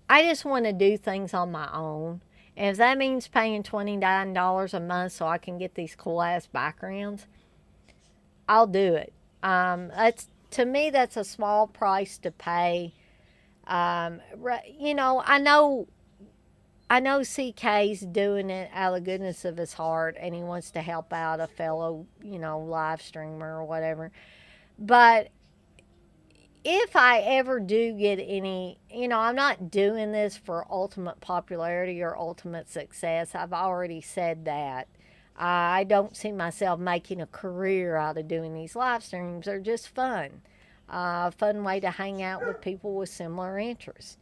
I just want to do things on my own. And if that means paying $29 a month so I can get these cool ass backgrounds, I'll do it. That's to me, that's a small price to pay. You know, I know CK's doing it out of the goodness of his heart, and he wants to help out a fellow, you know, live streamer or whatever. But if I ever do get any, you know, I'm not doing this for ultimate popularity or ultimate success. I've already said that. I don't see myself making a career out of doing these live streams. They're just fun. Fun way to hang out with people with similar interests.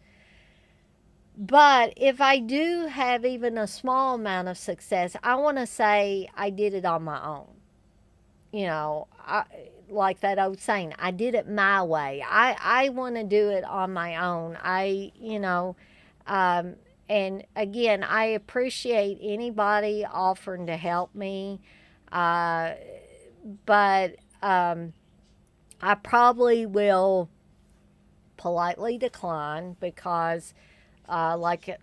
But if I do have even a small amount of success, I want to say I did it on my own. You know, like that old saying, I did it my way. I want to do it on my own. Um, and again, I appreciate anybody offering to help me. Uh, but I probably will politely decline because,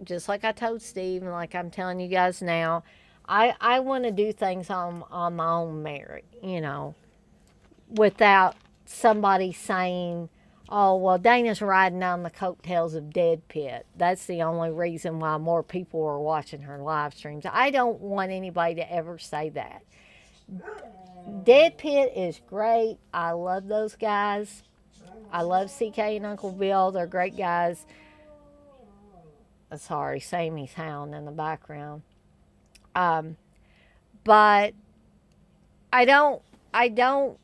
just like I told Steve, and like I'm telling you guys now, I want to do things on my own merit, you know, without somebody saying, oh, well, Dana's riding on the coattails of Dead Pit. That's the only reason why more people are watching her live streams. I don't want anybody to ever say that. Dead Pit is great. I love those guys. I love CK and Uncle Bill. They're great guys. Sorry, Sammy's howling in the background. But I don't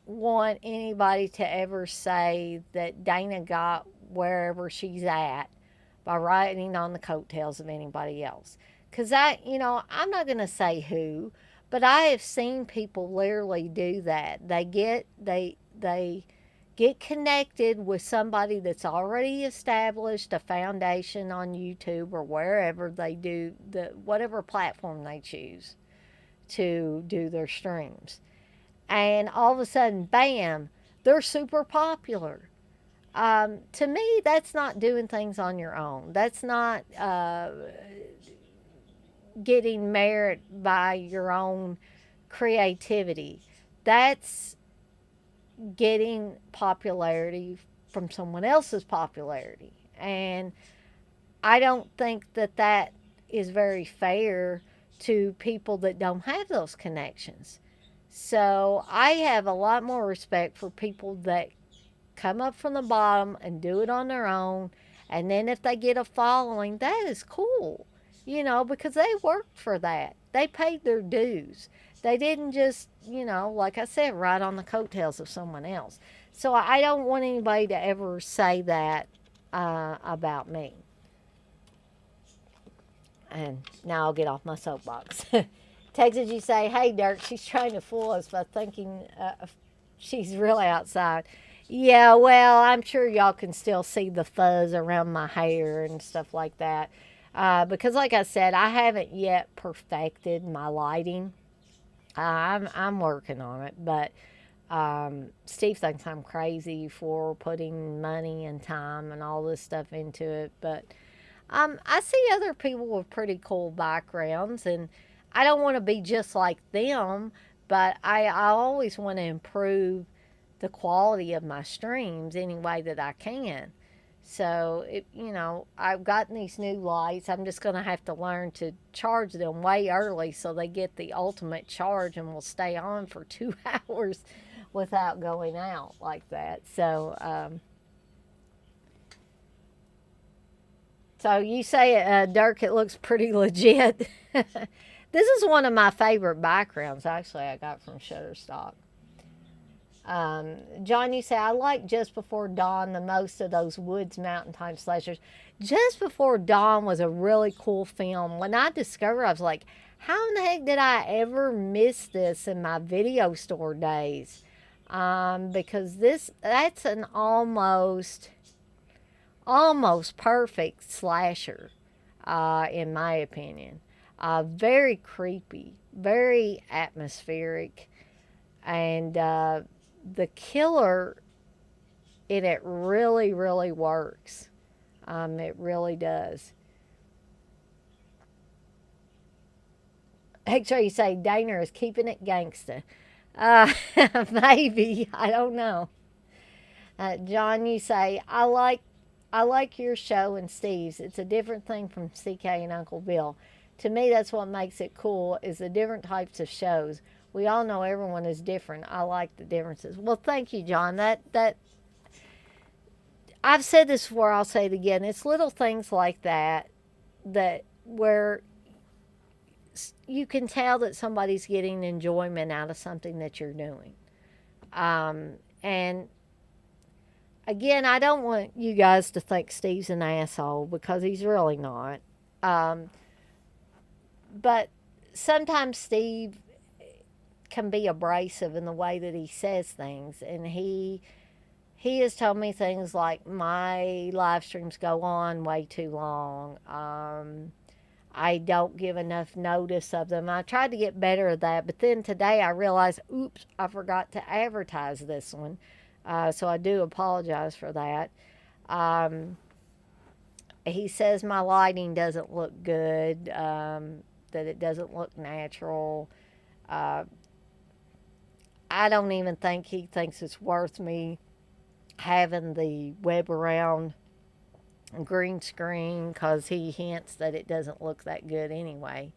want anybody to ever say that Dana got wherever she's at by riding on the coattails of anybody else. Because I'm not going to say who, but I have seen people literally do that. They get connected with somebody that's already established a foundation on YouTube or wherever they do whatever platform they choose to do their streams. And all of a sudden, bam, they're super popular. To me, that's not doing things on your own. That's not getting merit by your own creativity. That's getting popularity from someone else's popularity. And I don't think that is very fair to people that don't have those connections. So I have a lot more respect for people that come up from the bottom and do it on their own. And then if they get a following, that is cool, because they worked for that. They paid their dues. They didn't just, like I said, ride on the coattails of someone else. So I don't want anybody to ever say that about me. And now I'll get off my soapbox. Texted you say, hey, Dirk, she's trying to fool us by thinking she's really outside. Yeah, well, I'm sure y'all can still see the fuzz around my hair and stuff like that. Because like I said, I haven't yet perfected my lighting. I'm working on it, but Steve thinks I'm crazy for putting money and time and all this stuff into it. But I see other people with pretty cool backgrounds, and I don't want to be just like them, but I always want to improve the quality of my streams any way that I can. So, I've gotten these new lights. I'm just going to have to learn to charge them way early so they get the ultimate charge and will stay on for 2 hours without going out like that. So you say, Dirk, it looks pretty legit. This is one of my favorite backgrounds, actually, I got from Shutterstock. John, you say, I like Just Before Dawn the most of those Woods Mountain type slashers. Just Before Dawn was a really cool film. When I discovered it, I was like, how in the heck did I ever miss this in my video store days? Because that's an almost perfect slasher, in my opinion. Very creepy, very atmospheric, and the killer in it really, really works. It really does. Make sure you say Dana is keeping it gangsta. Uh, maybe. I don't know. John, you say, I like your show and Steve's. It's a different thing from CK and Uncle Bill. To me, that's what makes it cool is the different types of shows. We all know everyone is different. I like the differences. Well, thank you, John. That I've said this before. I'll say it again. It's little things like that where you can tell that somebody's getting enjoyment out of something that you're doing. And again, I don't want you guys to think Steve's an asshole because he's really not. Um, but sometimes Steve can be abrasive in the way that he says things, and he has told me things like my live streams go on way too long. I don't give enough notice of them. I tried to get better at that, but then today I realized, oops, I forgot to advertise this one. So I do apologize for that. Um, he says my lighting doesn't look good, that it doesn't look natural. Uh, I don't even think he thinks it's worth me having the web around green screen because he hints that it doesn't look that good anyway.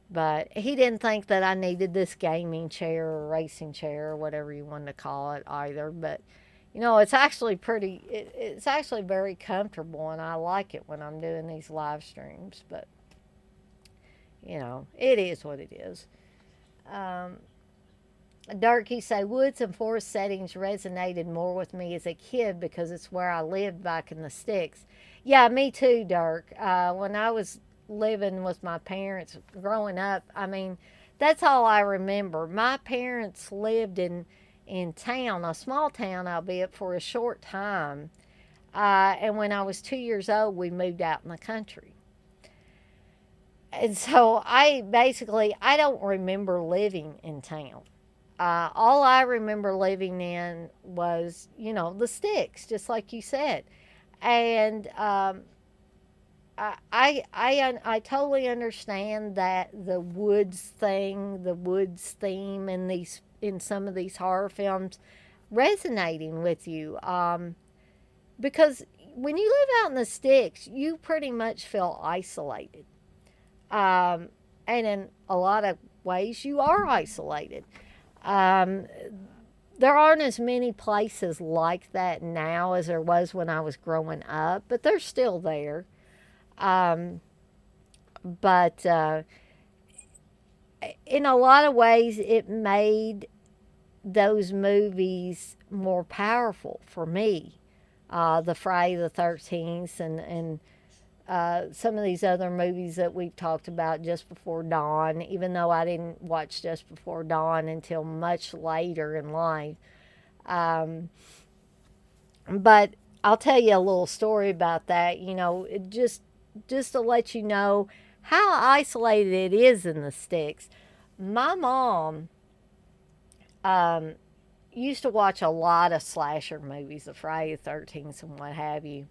But he didn't think that I needed this gaming chair or racing chair or whatever you want to call it either. But it's actually it's actually very comfortable, and I like it when I'm doing these live streams. But it is what it is. Um, Dirk, you say woods and forest settings resonated more with me as a kid because it's where I lived back in the sticks. Yeah, me too, Dirk. When I was living with my parents growing up, I mean, that's all I remember. My parents lived in town, a small town, albeit for a short time. And when I was 2 years old, we moved out in the country. And so I don't remember living in town. All I remember living in was, the sticks, just like you said. And I totally understand that the woods theme in some of these horror films resonating with you. Because when you live out in the sticks, you pretty much feel isolated. And in a lot of ways, you are isolated. Um, there aren't as many places like that now as there was when I was growing up, but they're still there. Um, but in a lot of ways, it made those movies more powerful for me. The Friday the 13th and some of these other movies that we've talked about, Just Before Dawn, even though I didn't watch Just Before Dawn until much later in life. Um, but I'll tell you a little story about that. Just to let you know how isolated it is in the sticks. My mom um, used to watch a lot of slasher movies, the Friday the 13th and what have you.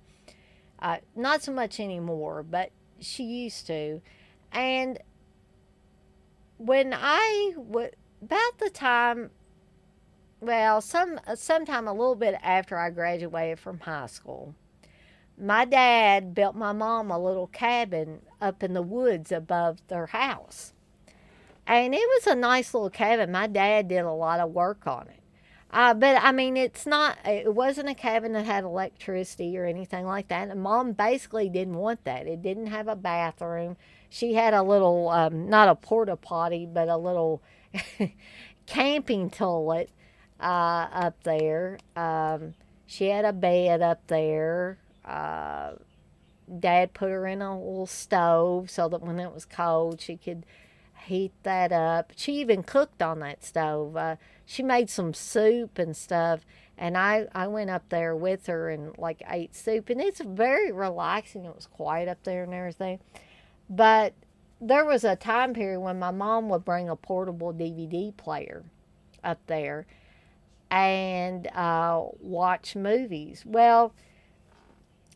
Not so much anymore, but she used to. And when about the time, well, sometime a little bit after I graduated from high school, my dad built my mom a little cabin up in the woods above their house. And it was a nice little cabin. My dad did a lot of work on it. But I mean, it wasn't a cabin that had electricity or anything like that. And mom basically didn't want that. It didn't have a bathroom. She had a little, not a porta potty, but a little camping toilet up there. She had a bed up there. Dad put her in a little stove so that when it was cold, she could heat that up. She even cooked on that stove. She made some soup and stuff, and I went up there with her and like ate soup, and it's very relaxing. It was quiet up there and everything. But there was a time period when my mom would bring a portable DVD player up there and watch movies. Well,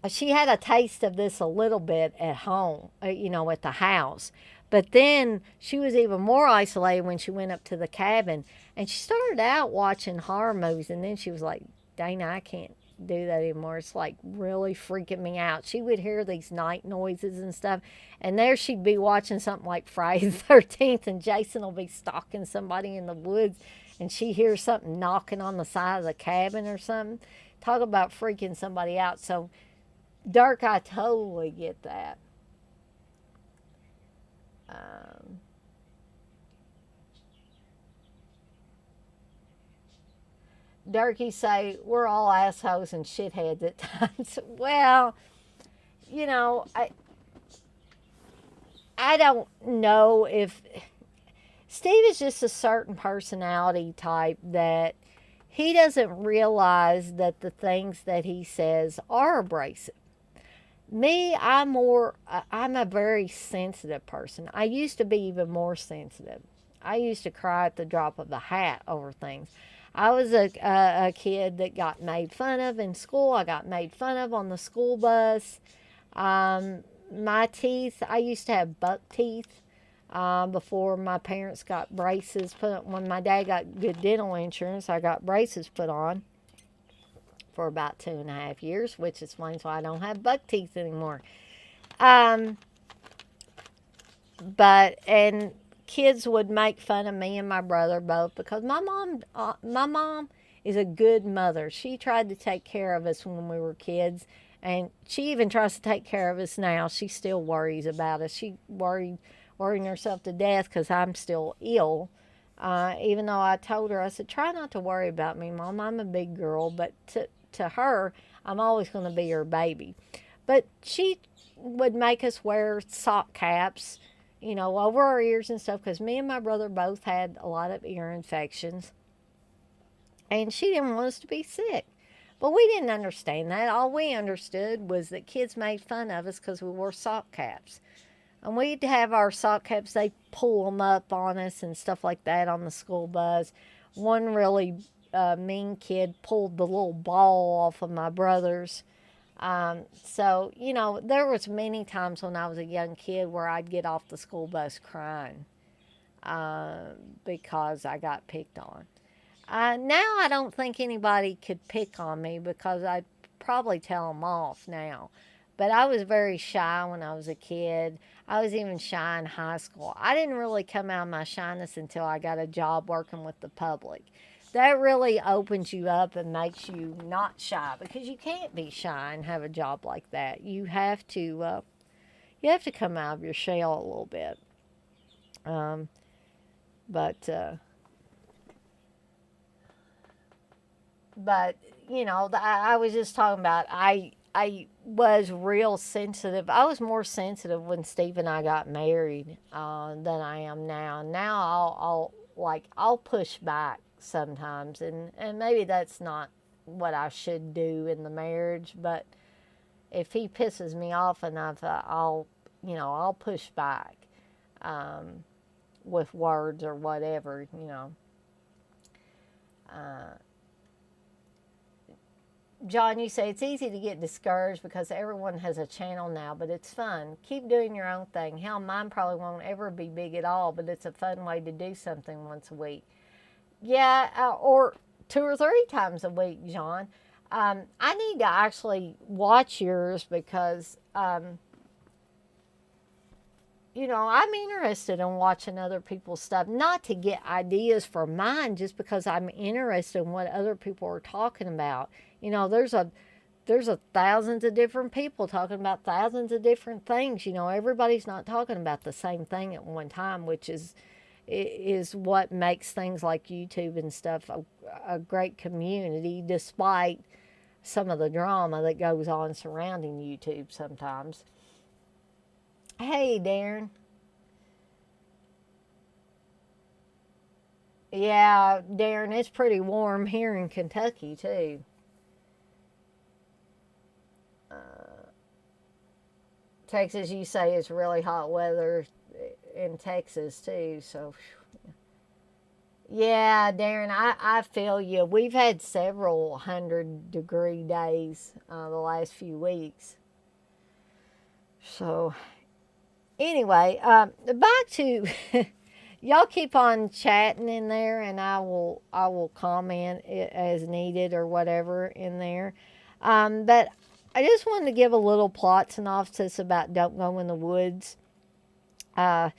she had a taste of this a little bit at home, at the house. But then she was even more isolated when she went up to the cabin. And she started out watching horror movies. And then she was like, Dana, I can't do that anymore. It's like really freaking me out. She would hear these night noises and stuff. And there she'd be watching something like Friday the 13th. And Jason will be stalking somebody in the woods. And she hears something knocking on the side of the cabin or something. Talk about freaking somebody out. So, Dirk, I totally get that. Um, Dirk, say, we're all assholes and shitheads at times. Well, you know, I don't know if Steve is just a certain personality type that he doesn't realize that the things that he says are abrasive. Me, I'm a very sensitive person. I used to be even more sensitive. I used to cry at the drop of a hat over things. I was a kid that got made fun of in school. I got made fun of on the school bus. My teeth, I used to have buck teeth before my parents got braces put. When my dad got good dental insurance, I got braces put on for about 2.5 years, which explains why I don't have buck teeth anymore. Um, and kids would make fun of me and my brother both because my mom is a good mother. She tried to take care of us when we were kids, and she even tries to take care of us now. She still worries about us. She worrying herself to death because I'm still ill. Even though I told her, I said, try not to worry about me, Mom. I'm a big girl, but to her, I'm always going to be her baby. But she would make us wear sock caps, over our ears and stuff, because me and my brother both had a lot of ear infections. And she didn't want us to be sick. But we didn't understand that. All we understood was that kids made fun of us because we wore sock caps. And we'd have our sock caps, they'd pull them up on us and stuff like that on the school bus. One really mean kid pulled the little ball off of my brother's. So, there was many times when I was a young kid where I'd get off the school bus crying because I got picked on. Now I don't think anybody could pick on me because I'd probably tell them off now. But I was very shy when I was a kid. I was even shy in high school. I didn't really come out of my shyness until I got a job working with the public. That really opens you up and makes you not shy, because you can't be shy and have a job like that. You have to come out of your shell a little bit. Um, but I was just talking about I was real sensitive. I was more sensitive when Steve and I got married than I am now. Now I'll push back sometimes, and maybe that's not what I should do in the marriage. But if he pisses me off enough, I'll push back with words or whatever. John, you say it's easy to get discouraged because everyone has a channel now, but it's fun. Keep doing your own thing. Hell, mine probably won't ever be big at all, but it's a fun way to do something once a week. Yeah, or 2 or 3 times a week, John. I need to actually watch yours because, I'm interested in watching other people's stuff. Not to get ideas for mine, just because I'm interested in what other people are talking about. There's a thousands of different people talking about thousands of different things. Everybody's not talking about the same thing at one time, which is what makes things like YouTube and stuff a great community, despite some of the drama that goes on surrounding YouTube sometimes. Hey, Darren. Yeah, Darren, it's pretty warm here in Kentucky, too. Texas, you say, is really hot weather in Texas, too. So, yeah, Darren, I feel you. We've had several 100-degree days the last few weeks. So, Anyway, back to y'all keep on chatting in there, and I will comment as needed or whatever in there. But I just wanted to give a little plot synopsis about Don't Go in the Woods. In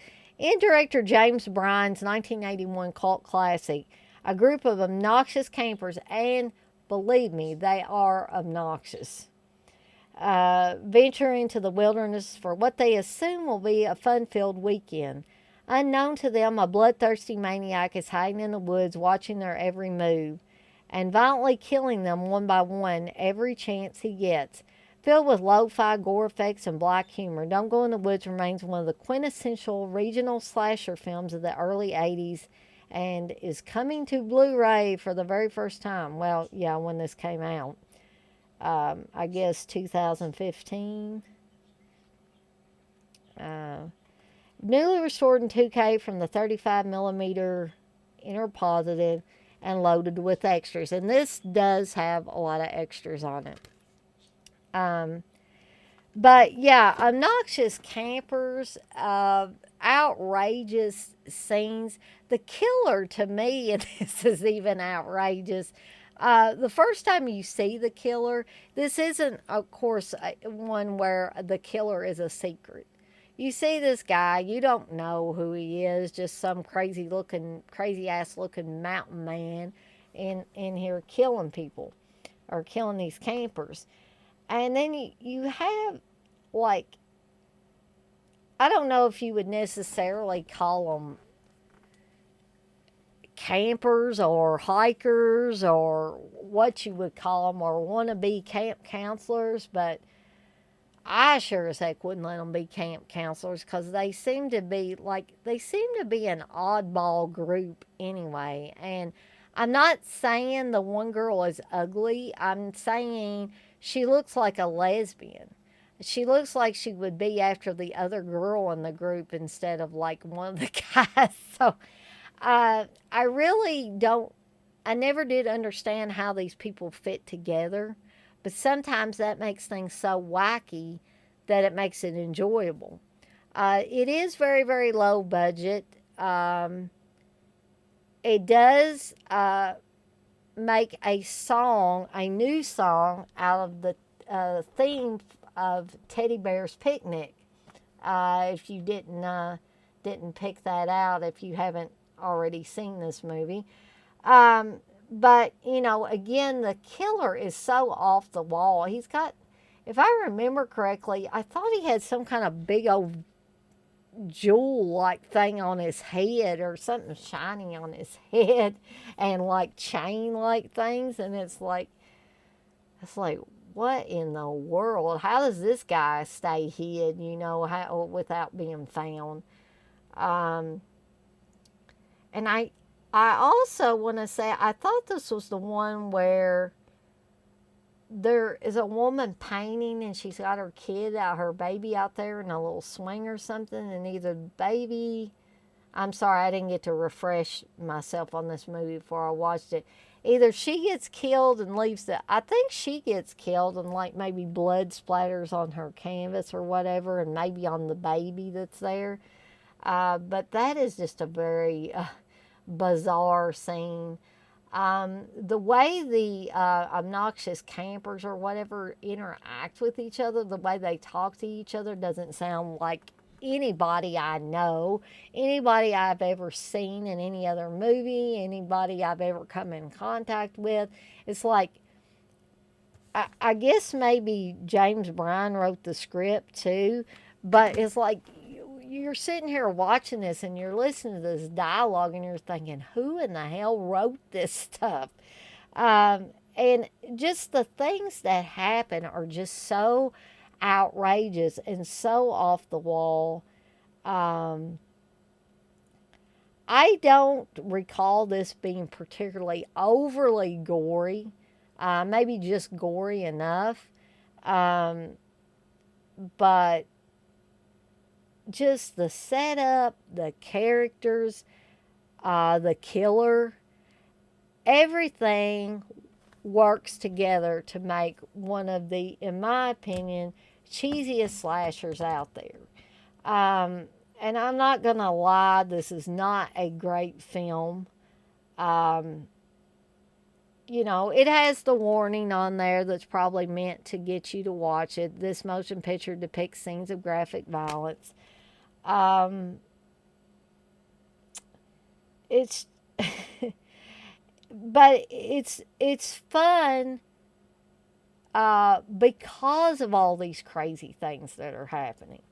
director James Bryan's 1981 cult classic, a group of obnoxious campers, and believe me, they are obnoxious, venture into the wilderness for what they assume will be a fun filled weekend. Unknown to them, a bloodthirsty maniac is hiding in the woods, watching their every move, and violently killing them one by one every chance he gets. Filled with lo-fi gore effects and black humor, Don't Go in the Woods remains one of the quintessential regional slasher films of the early 80s and is coming to Blu-ray for the very first time. Well, yeah, when this came out. I guess 2015. Newly restored in 2K from the 35 millimeter inner positive and loaded with extras. And this does have a lot of extras on it. But yeah, obnoxious campers, outrageous scenes. The killer to me, and this is even outrageous. The first time you see the killer, this isn't, of course, one where the killer is a secret. You see this guy, you don't know who he is, just some crazy ass looking mountain man in here killing people or killing these campers. And then you have, like, I don't know if you would necessarily call them campers or hikers or what you would call them, or wannabe camp counselors, but I sure as heck wouldn't let them be camp counselors because they seem to be an oddball group anyway. And I'm not saying the one girl is ugly. I'm saying she looks like a lesbian. She looks like she would be after the other girl in the group instead of like one of the guys. So I really don't, I never did understand how these people fit together, but sometimes that makes things so wacky that it makes it enjoyable. It is very, very low budget. It does make a new song out of the theme of Teddy Bear's Picnic. If you didn't pick that out, if you haven't already seen this movie. But, again, the killer is so off the wall. He's got, if I remember correctly, I thought he had some kind of big old jewel-like thing on his head or something shiny on his head and, like, chain-like things. And it's like, what in the world? How does this guy stay hid, without being found? And I also want to say, I thought this was the one where there is a woman painting and she's got her baby out there in a little swing or something. And either the baby, I'm sorry, I didn't get to refresh myself on this movie before I watched it. Either she gets killed and I think she gets killed and like maybe blood splatters on her canvas or whatever, and maybe on the baby that's there. But that is just a very bizarre scene. The way the obnoxious campers or whatever interact with each other, the way they talk to each other doesn't sound like anybody I know, anybody I've ever seen in any other movie, anybody I've ever come in contact with. It's like, I guess maybe James Bryan wrote the script too, but it's like, you're sitting here watching this and you're listening to this dialogue and you're thinking, who in the hell wrote this stuff? And just the things that happen are just so outrageous and so off the wall. I don't recall this being particularly overly gory, maybe just gory enough. But just the setup, the characters, the killer, everything works together to make one of the, in my opinion, cheesiest slashers out there. And I'm not going to lie, this is not a great film. Um, it has the warning on there that's probably meant to get you to watch it. This motion picture depicts scenes of graphic violence. Um, it's, but it's fun because of all these crazy things that are happening.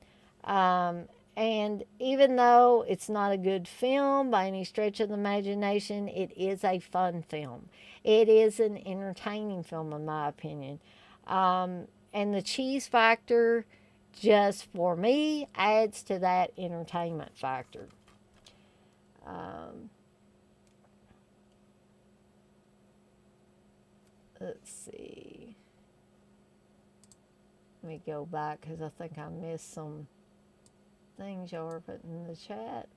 Um, and even though it's not a good film by any stretch of the imagination, it is a fun film. It is an entertaining film, in my opinion. And the cheese factor, just for me, adds to that entertainment factor. Um, let's see. Let me go back because I think I missed some things y'all were putting in the chat.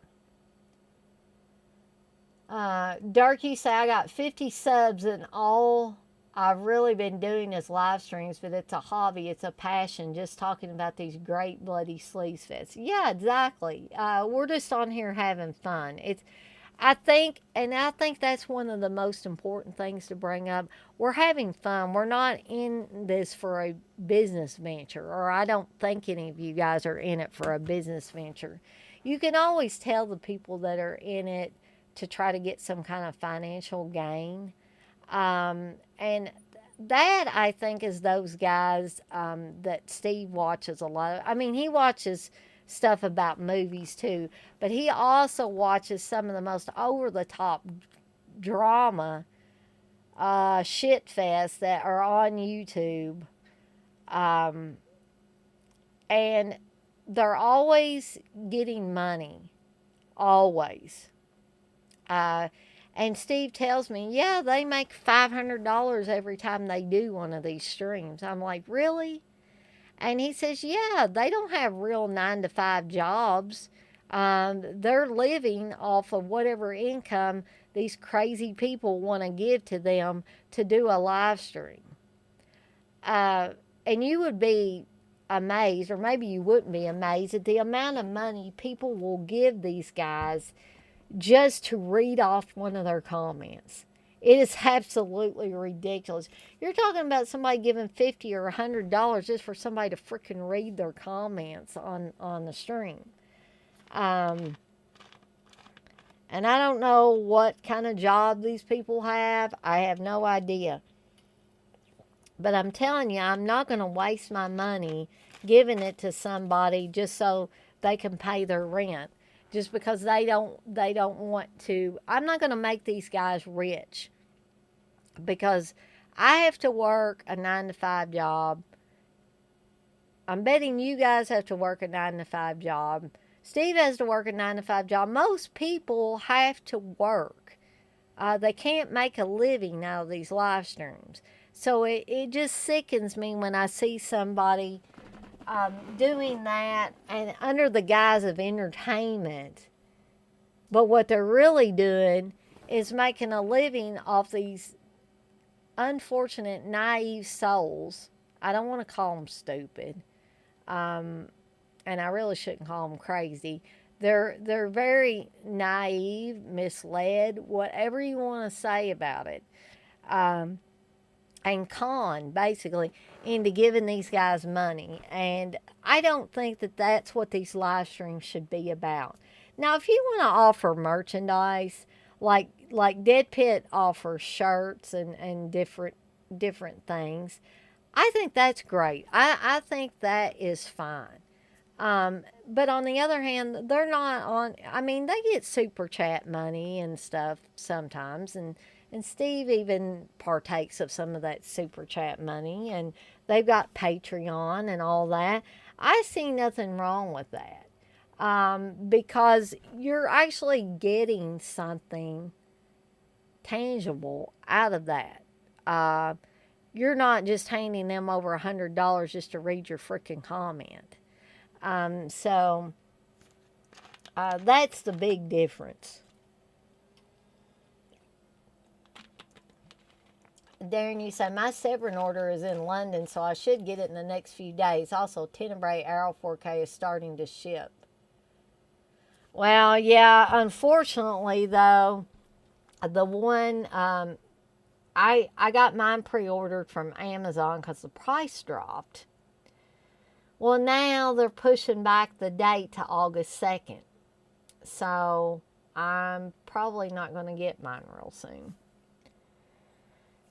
Darky say I got 50 subs and all I've really been doing is live streams, but it's a hobby, it's a passion, just talking about these great bloody sleaze fests. Yeah, exactly. We're just on here having fun. I think that's one of the most important things to bring up. We're having fun. We're not in this for a business venture, or I don't think any of you guys are in it for a business venture. You can always tell the people that are in it to try to get some kind of financial gain. And that I think is those guys that Steve watches a lot of. I mean, he watches stuff about movies too, but he also watches some of the most over the top drama shit fests that are on YouTube. Um, and they're always getting money. Always. Uh, and Steve tells me, yeah, they make $500 every time they do one of these streams. I'm like, really? And he says, yeah, they don't have real 9 to 5 jobs. They're living off of whatever income these crazy people want to give to them to do a live stream. And you would be amazed, or maybe you wouldn't be amazed, at the amount of money people will give these guys just to read off one of their comments. It is absolutely ridiculous. You're talking about somebody giving $50 or $100 just for somebody to freaking read their comments on the stream. And I don't know what kind of job these people have. I have no idea. But I'm telling you, I'm not going to waste my money giving it to somebody just so they can pay their rent. Just because they don't want to. I'm not going to make these guys rich because I have to work a 9 to 5 job. I'm betting you guys have to work a 9 to 5 job. Steve has to work a 9 to 5 job. Most people have to work. They can't make a living out of these live streams. So it just sickens me when I see somebody doing that and under the guise of entertainment. But what they're really doing is making a living off these unfortunate, naive souls. I don't want to call them stupid. And I really shouldn't call them crazy. They're very naive, misled, whatever you want to say about it. And con, basically, into giving these guys money. And I don't think that that's what these live streams should be about. Now, if you want to offer merchandise, like Dead Pit offers shirts and different things, I think that's great. I think that is fine. But on the other hand, they're not on. I mean, they get super chat money and stuff sometimes, and Steve even partakes of some of that super chat money, and they've got Patreon and all that. I see nothing wrong with that, because you're actually getting something tangible out of that. You're not just handing them over $100 just to read your freaking comment. So that's the big difference. Darren, you say, my Severin order is in London, so I should get it in the next few days. Also, Tenebrae Arrow 4K is starting to ship. Well, yeah, unfortunately, though, the one I got mine pre-ordered from Amazon because the price dropped. Well, now they're pushing back the date to August 2nd. So I'm probably not going to get mine real soon.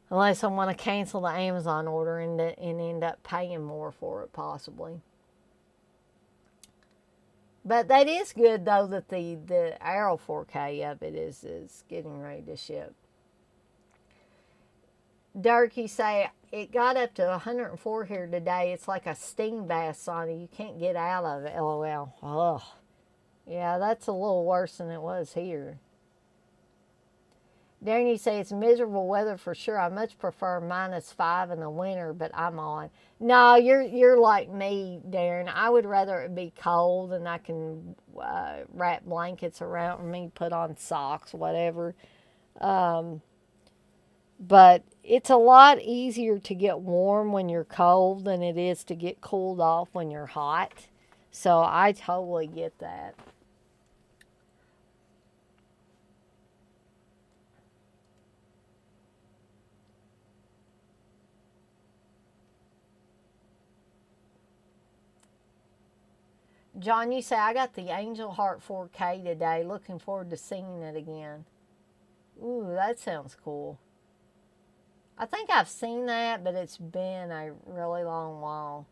Unless I want to cancel the Amazon order and end up paying more for it, possibly. But that is good, though, that the Arrow 4K of it is getting ready to ship. Dirk, you say it got up to 104 here today. It's like a steam bath sauna. You can't get out of it. LOL. Ugh. Yeah, that's a little worse than it was here. Darren, you say it's miserable weather for sure. I much prefer -5 in the winter, but I'm on. No, you're like me, Darren. I would rather it be cold and I can wrap blankets around me, put on socks, whatever. Um, but it's a lot easier to get warm when you're cold than it is to get cooled off when you're hot. So I totally get that. John, you say, I got the Angel Heart 4K today. Looking forward to seeing it again. Ooh, that sounds cool. I think I've seen that, but it's been a really long while.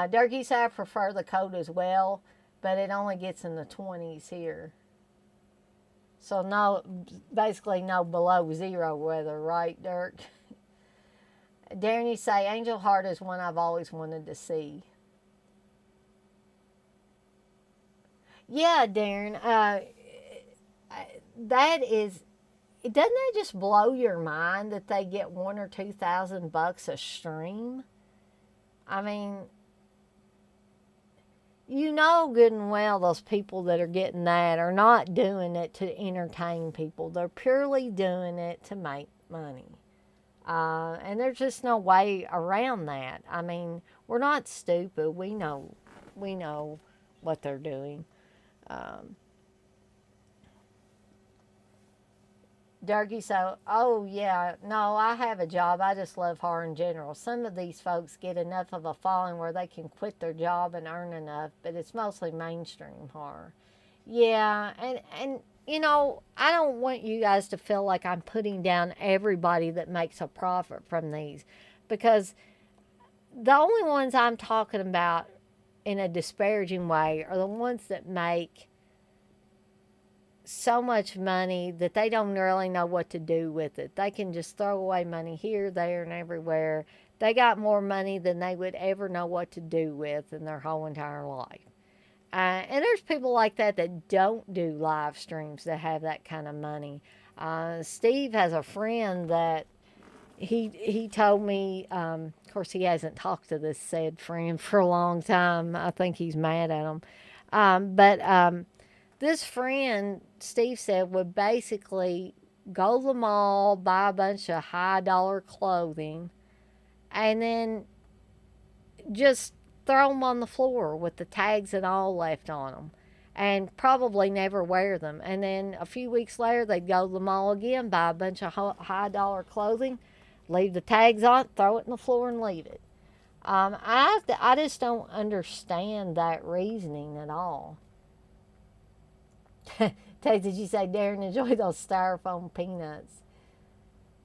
Dirk, you say, I prefer the cold as well, but it only gets in the 20s here. So, no, basically no below zero weather, right, Dirk? Darren, you say, Angel Heart is one I've always wanted to see. Yeah, Darren, that is, doesn't that just blow your mind that they get 1 or 2 thousand bucks a stream? I mean, you know good and well those people that are getting that are not doing it to entertain people. They're purely doing it to make money. And there's just no way around that. I mean, we're not stupid. We know what they're doing. Um, Dougie, so, oh yeah, no, I have a job. I just love horror in general. Some of these folks get enough of a following where they can quit their job and earn enough, but it's mostly mainstream horror. Yeah, and I don't want you guys to feel like I'm putting down everybody that makes a profit from these, because the only ones I'm talking about in a disparaging way are the ones that make so much money that they don't really know what to do with it. They can just throw away money here, there, and everywhere. They got more money than they would ever know what to do with in their whole entire life. And there's people like that that don't do live streams that have that kind of money. Steve has a friend that he told me. Of course, he hasn't talked to this said friend for a long time. I think he's mad at him. But this friend, Steve said, would basically go to the mall, buy a bunch of high dollar clothing, and then just throw them on the floor with the tags and all left on them, and probably never wear them. And then a few weeks later, they'd go to the mall again, buy a bunch of high dollar clothing, leave the tags on, throw it on the floor, and leave it. I just don't understand that reasoning at all. Tate, did you say, Darren, enjoy those styrofoam peanuts?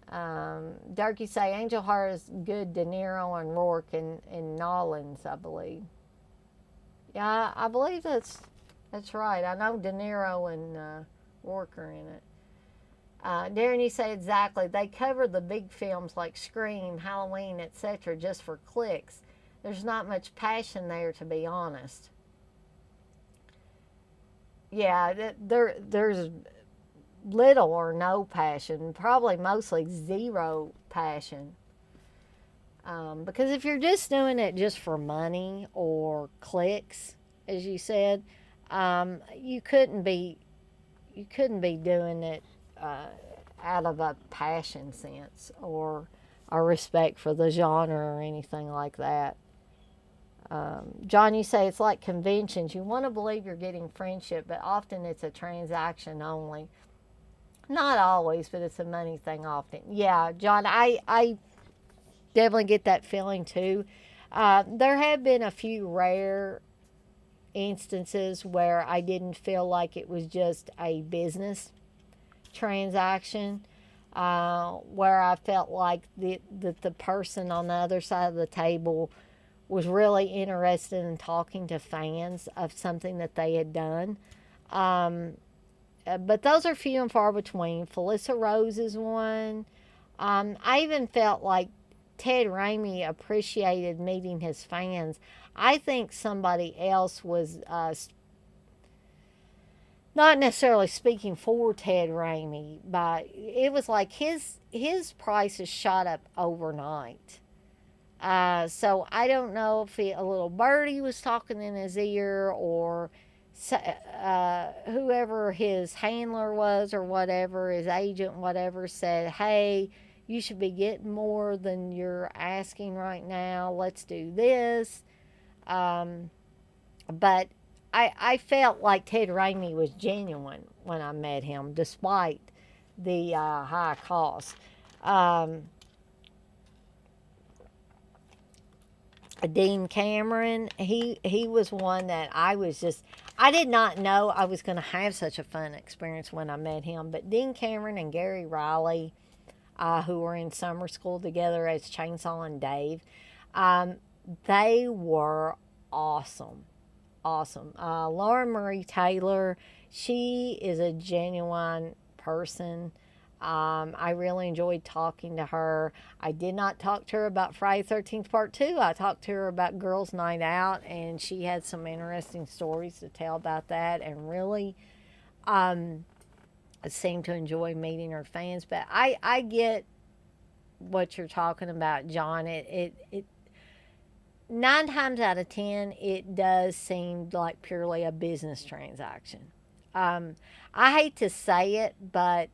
Dirk, you say, Angel Heart is good. De Niro and Rourke and Nollins, I believe. Yeah, I believe that's right. I know De Niro and Rourke are in it. Darren, you say exactly. They cover the big films like Scream, Halloween, etc. just for clicks. There's not much passion there, to be honest. Yeah, there's little or no passion, probably mostly zero passion. Because if you're just doing it just for money or clicks, as you said, you couldn't be doing it out of a passion sense or a respect for the genre or anything like that. John, you say it's like conventions. You want to believe you're getting friendship, but often it's a transaction only. Not always, but it's a money thing often. Yeah, John, I definitely get that feeling too. There have been a few rare instances where I didn't feel like it was just a business transaction, where I felt like the person on the other side of the table was really interested in talking to fans of something that they had done. Um, but those are few and far between. Felissa Rose is one. I even felt like Ted Raimi appreciated meeting his fans. I think somebody else was not necessarily speaking for Ted Raimi, but it was like his prices shot up overnight. So I don't know if a little birdie was talking in his ear, or whoever his handler was or whatever, his agent, whatever, said, hey, you should be getting more than you're asking right now. Let's do this. Um, but I felt like Ted Raimi was genuine when I met him, despite the high cost. Um, Dean Cameron, he was one that I did not know I was going to have such a fun experience when I met him. But Dean Cameron and Gary Riley, who were in summer school together as Chainsaw and Dave, um, they were awesome, awesome. Lauren Marie Taylor, she is a genuine person. I really enjoyed talking to her. I did not talk to her about Friday 13th Part 2. I talked to her about Girls' Night Out, and she had some interesting stories to tell about that, and really um, seemed to enjoy meeting her fans. But I get what you're talking about, John. It 9 times out of 10, it does seem like purely a business transaction. Um, I hate to say it, but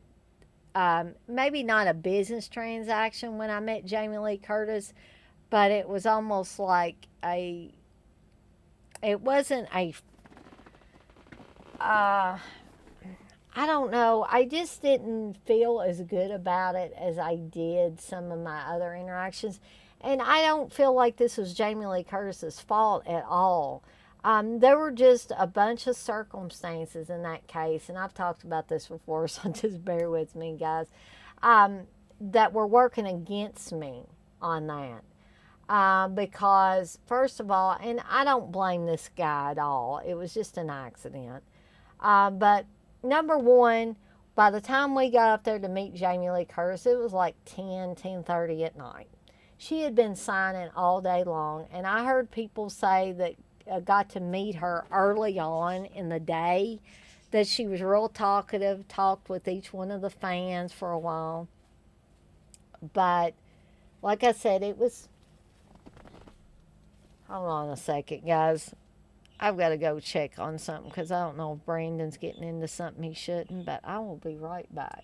maybe not a business transaction when I met Jamie Lee Curtis, but it was almost like it wasn't a, I don't know, I just didn't feel as good about it as I did some of my other interactions. And I don't feel like this was Jamie Lee Curtis's fault at all. There were just a bunch of circumstances in that case, and I've talked about this before, so just bear with me, guys, um, that were working against me on that. Because, first of all, and I don't blame this guy at all, it was just an accident. But number one, by the time we got up there to meet Jamie Lee Curtis, it was like 10:30 at night. She had been signing all day long, and I heard people say that got to meet her early on in the day, that she was real talkative, talked with each one of the fans for a while. But like I said, it was. Hold on a second, guys. I've got to go check on something because I don't know if Brandon's getting into something he shouldn't, but I will be right back.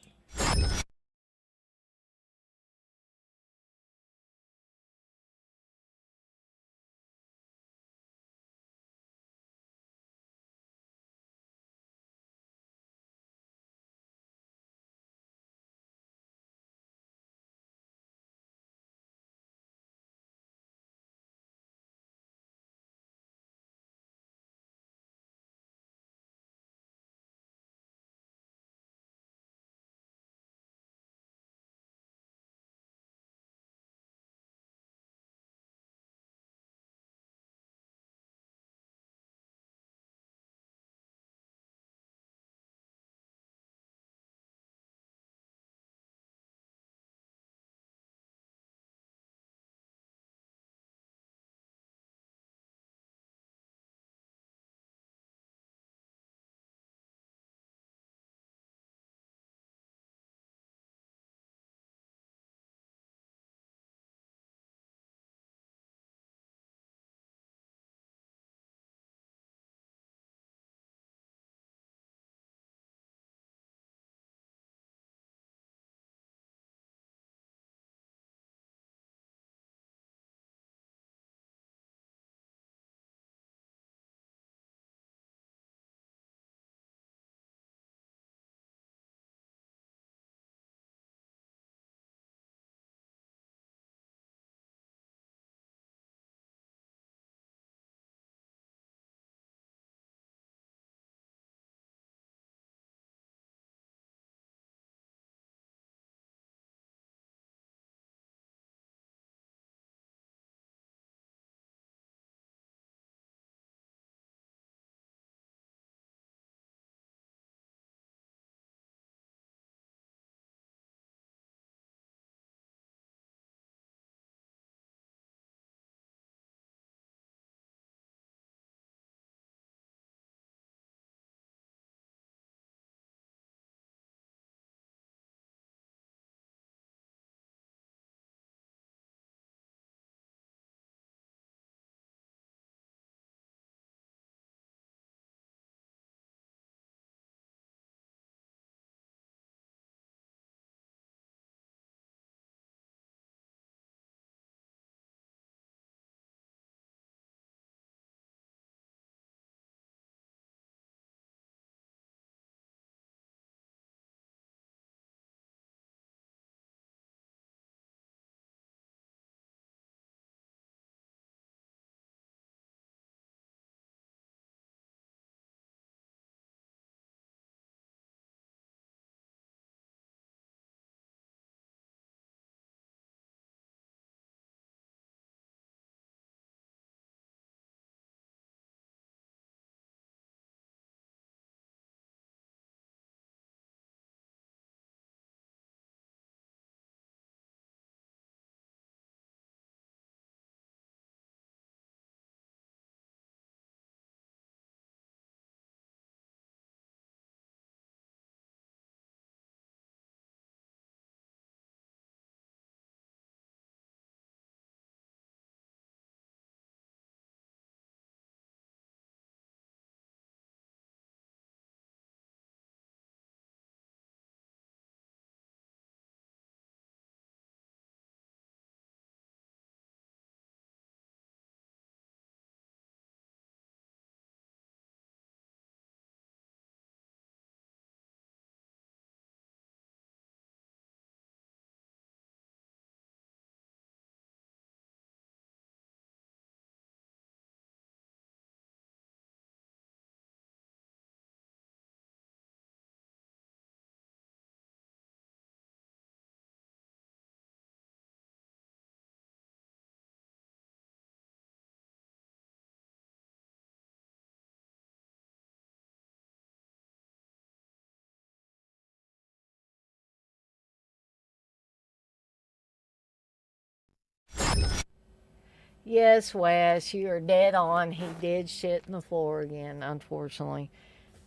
Yes, Wes, you are dead on. He did shit in the floor again, unfortunately.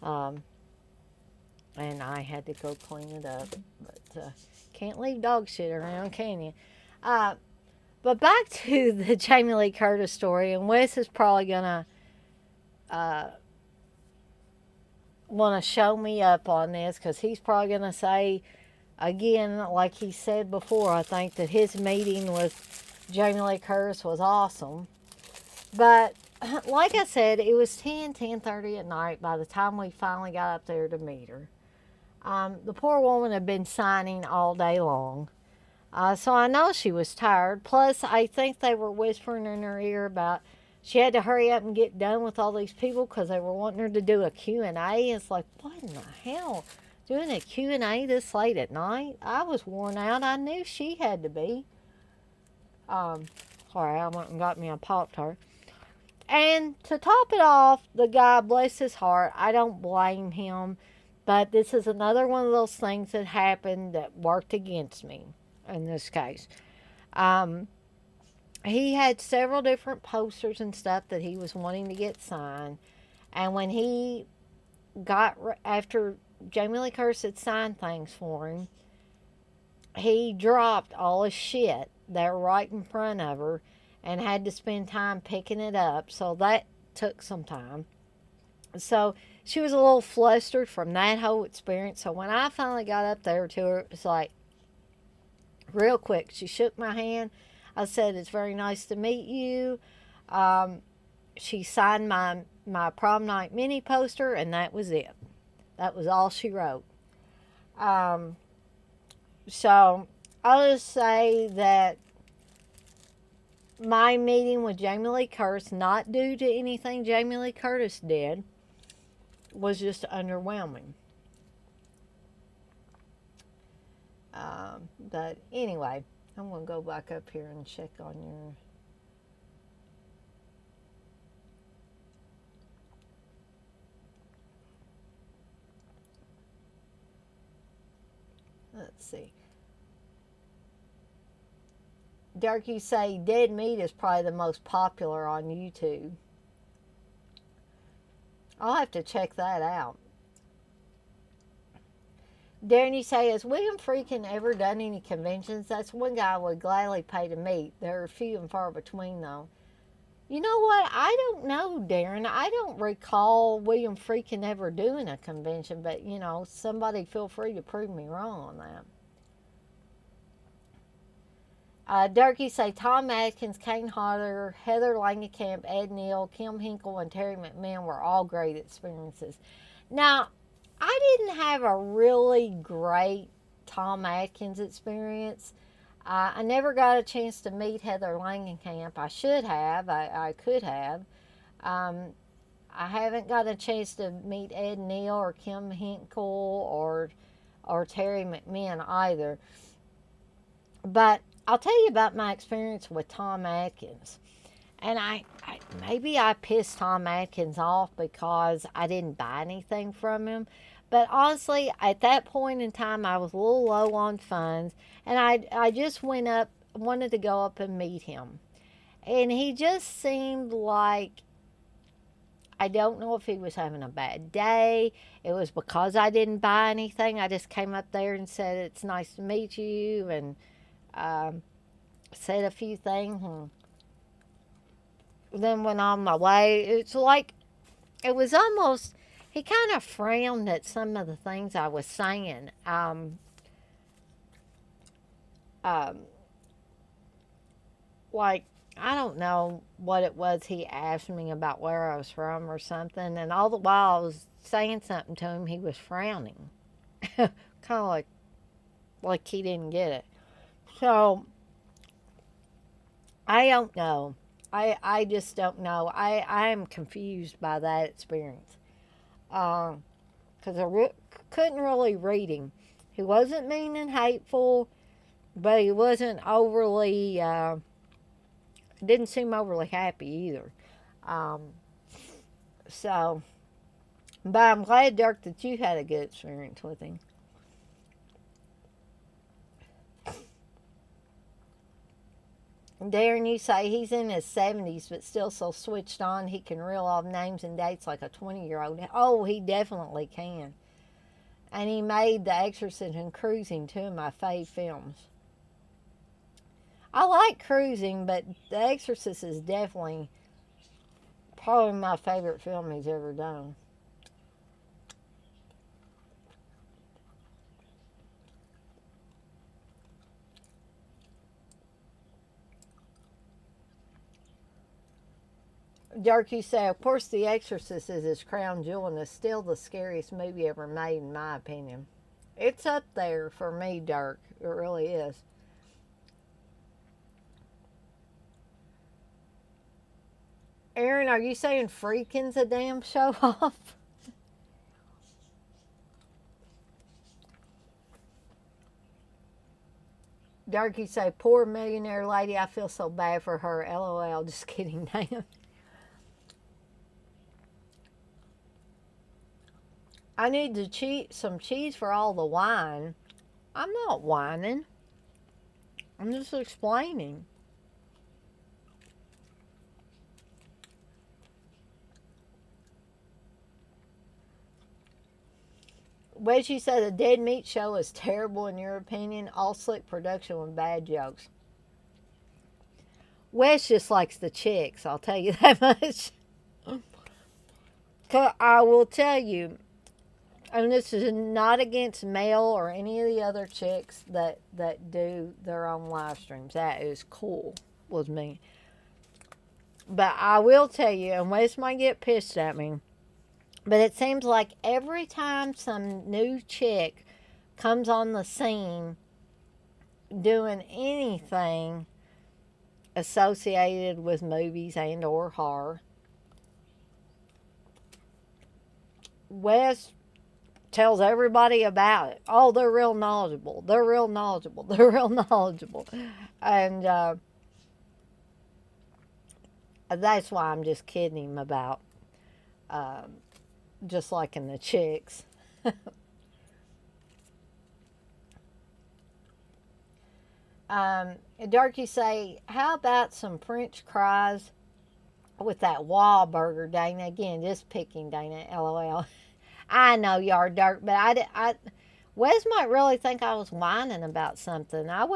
Um, and I had to go clean it up. But can't leave dog shit around, can you? Uh, but back to the Jamie Lee Curtis story, and Wes is probably gonna uh, want to show me up on this because he's probably gonna say again, like he said before, I think that his meeting with Jamie Lee Curtis was awesome. But like I said, it was 10:30 at night by the time we finally got up there to meet her. The poor woman had been signing all day long. So I know she was tired. Plus, I think they were whispering in her ear about she had to hurry up and get done with all these people because they were wanting her to do a Q&A. It's like, what in the hell? Doing a Q&A this late at night? I was worn out. I knew she had to be. Sorry, I went and got me a Pop-Tart. And to top it off, the guy, bless his heart, I don't blame him. But this is another one of those things that happened that worked against me in this case. Um, he had several different posters and stuff that he was wanting to get signed. And when he got, after Jamie Lee Curtis had signed things for him, he dropped all his shit there right in front of her and had to spend time picking it up. So that took some time. So she was a little flustered from that whole experience. So when I finally got up there to her, it's like, real quick, she shook my hand. I said, it's very nice to meet you. She signed my prom night mini poster, and that was it. That was all she wrote. So I'll just say that my meeting with Jamie Lee Curtis, not due to anything Jamie Lee Curtis did, was just underwhelming. But anyway, I'm going to go back up here and check on your... Let's see. Derek, you say Dead Meat is probably the most popular on YouTube. I'll have to check that out. Darren, you say, has William Friedkin ever done any conventions? That's one guy I would gladly pay to meet. There are few and far between, though. You know what? I don't know, Darren. I don't recall William Friedkin ever doing a convention, but, you know, somebody feel free to prove me wrong on that. Durkee say Tom Atkins, Kane Hodder, Heather Langenkamp, Ed Neal, Kim Hinkle, and Terry McMahon were all great experiences. Now, I didn't have a really great Tom Atkins experience. I never got a chance to meet Heather Langenkamp. I should have. I could have. I haven't got a chance to meet Ed Neal or Kim Hinkle or Terry McMahon either. But I'll tell you about my experience with Tom Atkins. And maybe I pissed Tom Atkins off because I didn't buy anything from him. But honestly, at that point in time, I was a little low on funds. And I just wanted to go up and meet him. And he just seemed like, I don't know if he was having a bad day. It was because I didn't buy anything. I just came up there and said, it's nice to meet you. And said a few things. And then went on my way. It's like, it was almost, he kind of frowned at some of the things I was saying. Like, I don't know what it was he asked me about where I was from or something, and all the while I was saying something to him, he was frowning. Kind of like he didn't get it. So, I don't know. I just don't know. I am confused by that experience. Because I couldn't really read him. He wasn't mean and hateful, but he wasn't overly, didn't seem overly happy either. So, but I'm glad, Dirk, that you had a good experience with him. Darren, you say he's in his 70s but still so switched on he can reel off names and dates like a 20-year-old. Oh, he definitely can. And he made The Exorcist and Cruising, two of my fave films. I like Cruising, but The Exorcist is definitely probably my favorite film he's ever done. Dirk, you say, of course, The Exorcist is his crown jewel and is still the scariest movie ever made, in my opinion. It's up there for me, Dirk. It really is. Aaron, are you saying Freakin's a damn show off? Dirk, you say, poor millionaire lady, I feel so bad for her. LOL, just kidding, damn. I need to some cheese for all the wine. I'm not whining. I'm just explaining. Wes, you said the Dead Meat Show is terrible in your opinion. All slick production with bad jokes. Wes just likes the chicks, I'll tell you that much. 'Cause I will tell you, and this is not against Mel or any of the other chicks that do their own live streams. That is cool with me. But I will tell you, and Wes might get pissed at me, but it seems like every time some new chick comes on the scene doing anything associated with movies and or horror, Wes tells everybody about it. Oh, they're real knowledgeable. They're real knowledgeable. They're real knowledgeable. And that's why I'm just kidding him about uh, just liking the chicks. Darky say, how about some French fries with that Wahlburger, Dana? Again, just picking, Dana. LOL. I know you are, Dirk, but Wes might really think I was whining about something. I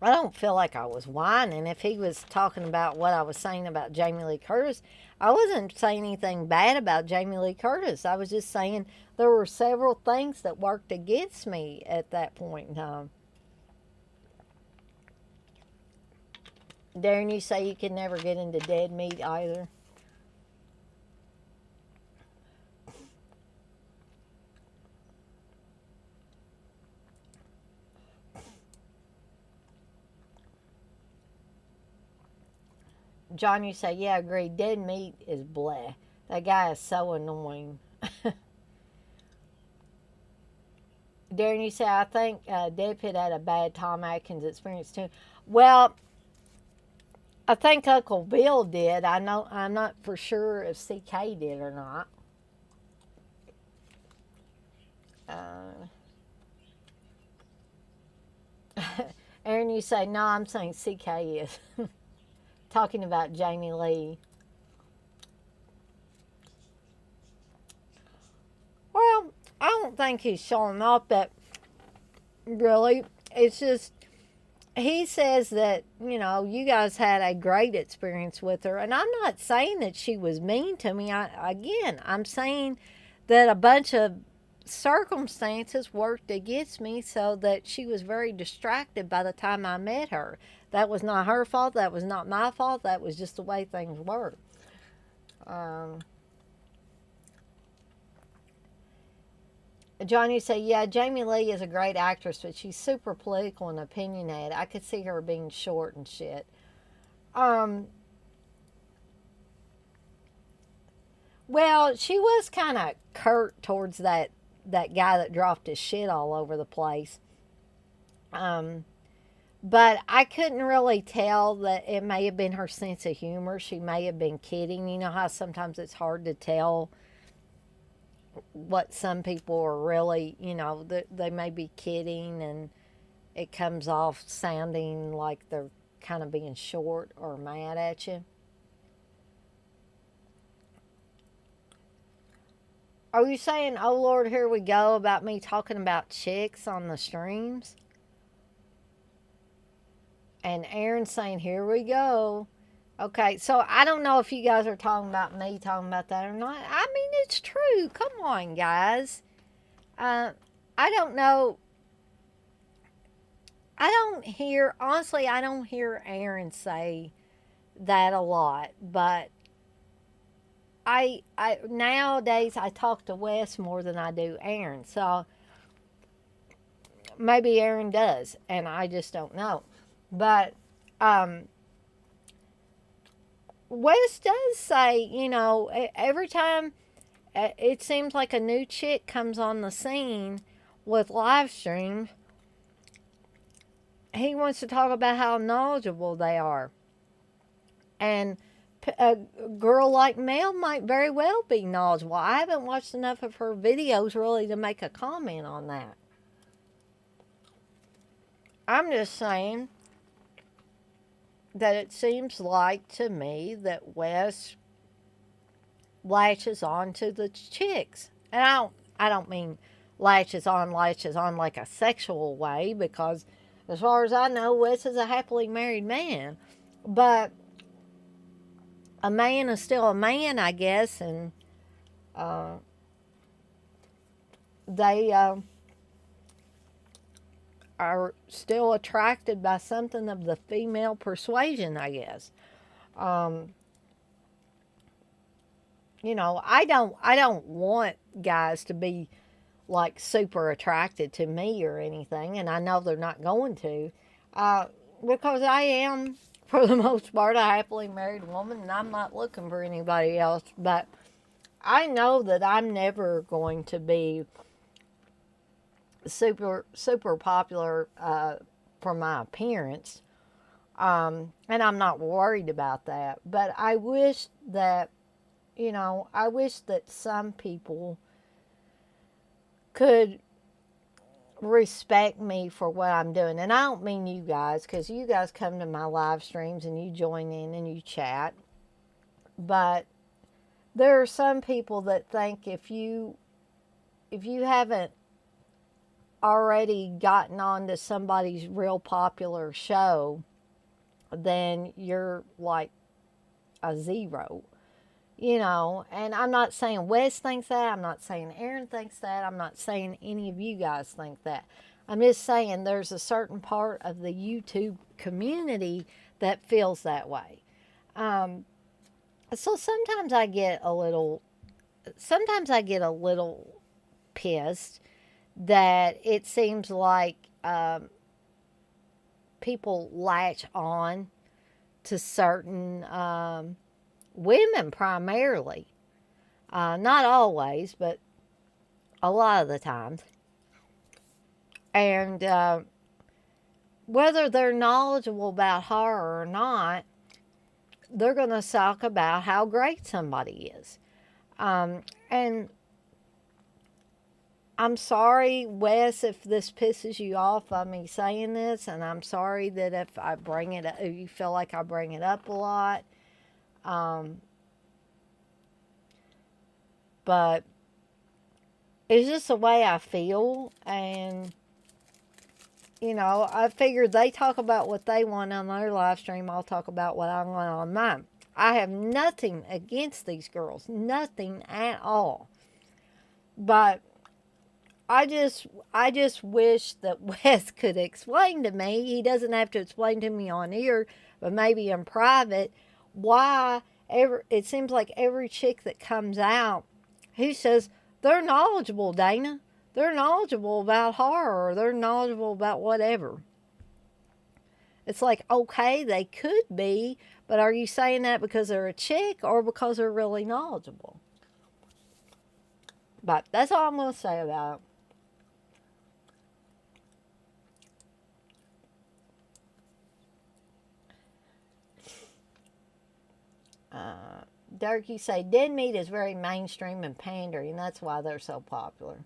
don't feel like I was whining. If he was talking about what I was saying about Jamie Lee Curtis, I wasn't saying anything bad about Jamie Lee Curtis. I was just saying there were several things that worked against me at that point in time. Darren, you say you can never get into dead meat either. John, you say, yeah, I agree. Dead meat is bleh. That guy is so annoying. Darren, you say, I think Deadpit had a bad Tom Atkins experience too. Well, I think Uncle Bill did. I know. I'm not for sure if CK did or not. Aaron, you say, no, I'm saying CK is. Talking about Jamie Lee. Well, I don't think he's showing off, but really, it's just he says that, you guys had a great experience with her. And I'm not saying that she was mean to me. I'm saying that a bunch of circumstances worked against me so that she was very distracted by the time I met her. That was not her fault. That was not my fault. That was just the way things worked. Um, Johnny say, yeah, Jamie Lee is a great actress, but she's super political and opinionated. I could see her being short and shit. Um, well, she was kind of curt towards that guy that dropped his shit all over the place. Um, but I couldn't really tell that it may have been her sense of humor. She may have been kidding. You know how sometimes it's hard to tell what some people are really, they may be kidding and it comes off sounding like they're kind of being short or mad at you. Are you saying, oh Lord, here we go, about me talking about chicks on the streams? And Aaron's saying, here we go. Okay, so I don't know if you guys are talking about me talking about that or not. I mean, it's true. Come on, guys. I don't know. Honestly, I don't hear Aaron say that a lot, but I nowadays I talk to Wes more than I do Aaron. So maybe Aaron does, and I just don't know. But Wes does say, every time it seems like a new chick comes on the scene with live streams, he wants to talk about how knowledgeable they are. And a girl like Mel might very well be knowledgeable. I haven't watched enough of her videos really to make a comment on that. I'm just saying that it seems like to me that Wes latches on to the chicks. And I don't mean latches on like a sexual way, because as far as I know, Wes is a happily married man. But a man is still a man, I guess, and they are still attracted by something of the female persuasion, I guess. I don't want guys to be like super attracted to me or anything, and I know they're not going to, because I am, for the most part, a happily married woman, and I'm not looking for anybody else. But I know that I'm never going to be super popular for my appearance, and I'm not worried about that. But I wish that some people could respect me for what I'm doing. And I don't mean you guys, because you guys come to my live streams and you join in and you chat. But there are some people that think if you haven't already gotten on to somebody's real popular show, then you're like a zero. And I'm not saying Wes thinks that. I'm not saying Aaron thinks that. I'm not saying any of you guys think that. I'm just saying there's a certain part of the YouTube community that feels that way. So sometimes I get a little pissed that it seems like people latch on to certain women primarily. Not always, but a lot of the times. And whether they're knowledgeable about horror or not, they're going to talk about how great somebody is. And I'm sorry, Wes, if this pisses you off by me saying this, and I'm sorry that if I bring it up, if you feel like I bring it up a lot. But it's just the way I feel, and I figured they talk about what they want on their live stream. I'll talk about what I want on mine. I have nothing against these girls, nothing at all. But I just wish that Wes could explain to me. He doesn't have to explain to me on here, but maybe in private, why it seems like every chick that comes out, he says they're knowledgeable, Dana. They're knowledgeable about horror, or they're knowledgeable about whatever. It's like, okay, they could be, but are you saying that because they're a chick or because they're really knowledgeable? But that's all I'm going to say about it. Derek, you say Dead Meat is very mainstream and pandering. That's why they're so popular.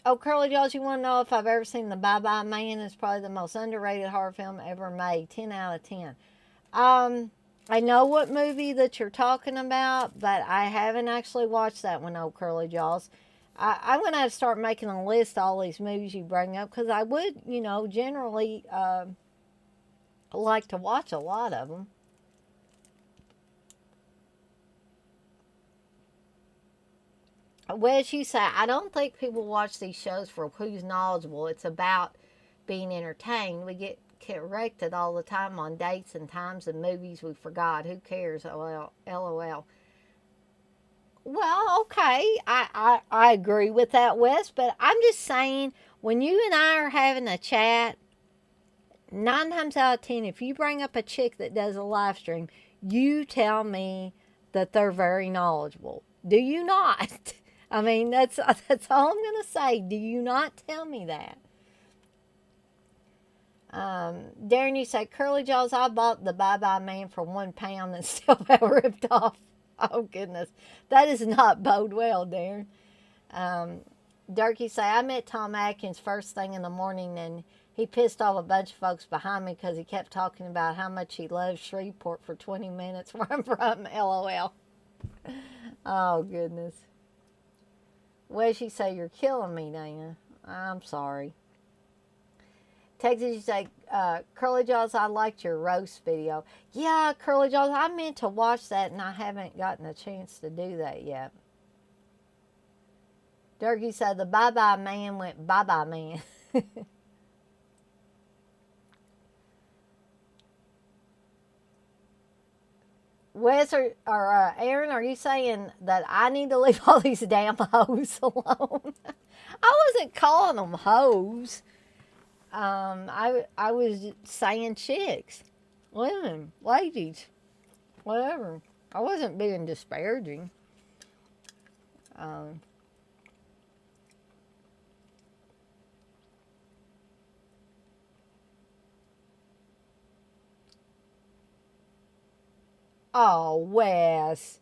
Oh, Curly Jaws, you want to know if I've ever seen The Bye Bye Man? It's probably the most underrated horror film ever made. 10 out of 10. I know what movie that you're talking about, but I haven't actually watched that one, oh, Curly Jaws. I'm going to have to start making a list of all these movies you bring up because I would, generally like to watch a lot of them. Well, as you say, I don't think people watch these shows for who's knowledgeable. It's about being entertained. We get corrected all the time on dates and times and movies we forgot. Who cares? LOL. Well, okay. I agree with that, Wes, but I'm just saying when you and I are having a chat, 9 times out of 10, if you bring up a chick that does a live stream, you tell me that they're very knowledgeable. Do you not? I mean, that's all I'm going to say. Do you not tell me that? Darren, you say, Curly Jaws, I bought the Bye Bye Man for £1 and still got ripped off. Oh, goodness. That does not bode well, Darren. Dirk, you say, I met Tom Atkins first thing in the morning and he pissed off a bunch of folks behind me because he kept talking about how much he loves Shreveport for 20 minutes where I'm from. LOL. Oh, goodness. Well, she say, you're killing me, Dana. I'm sorry. Texas, you say, Curly Jaws, I liked your roast video. Yeah, Curly Jaws, I meant to watch that and I haven't gotten a chance to do that yet. Durkee said, the bye-bye man went bye-bye man. Wes or Aaron, are you saying that I need to leave all these damn hoes alone? I wasn't calling them hoes. I was saying chicks, women, ladies, whatever. I wasn't being disparaging. Oh, Wes,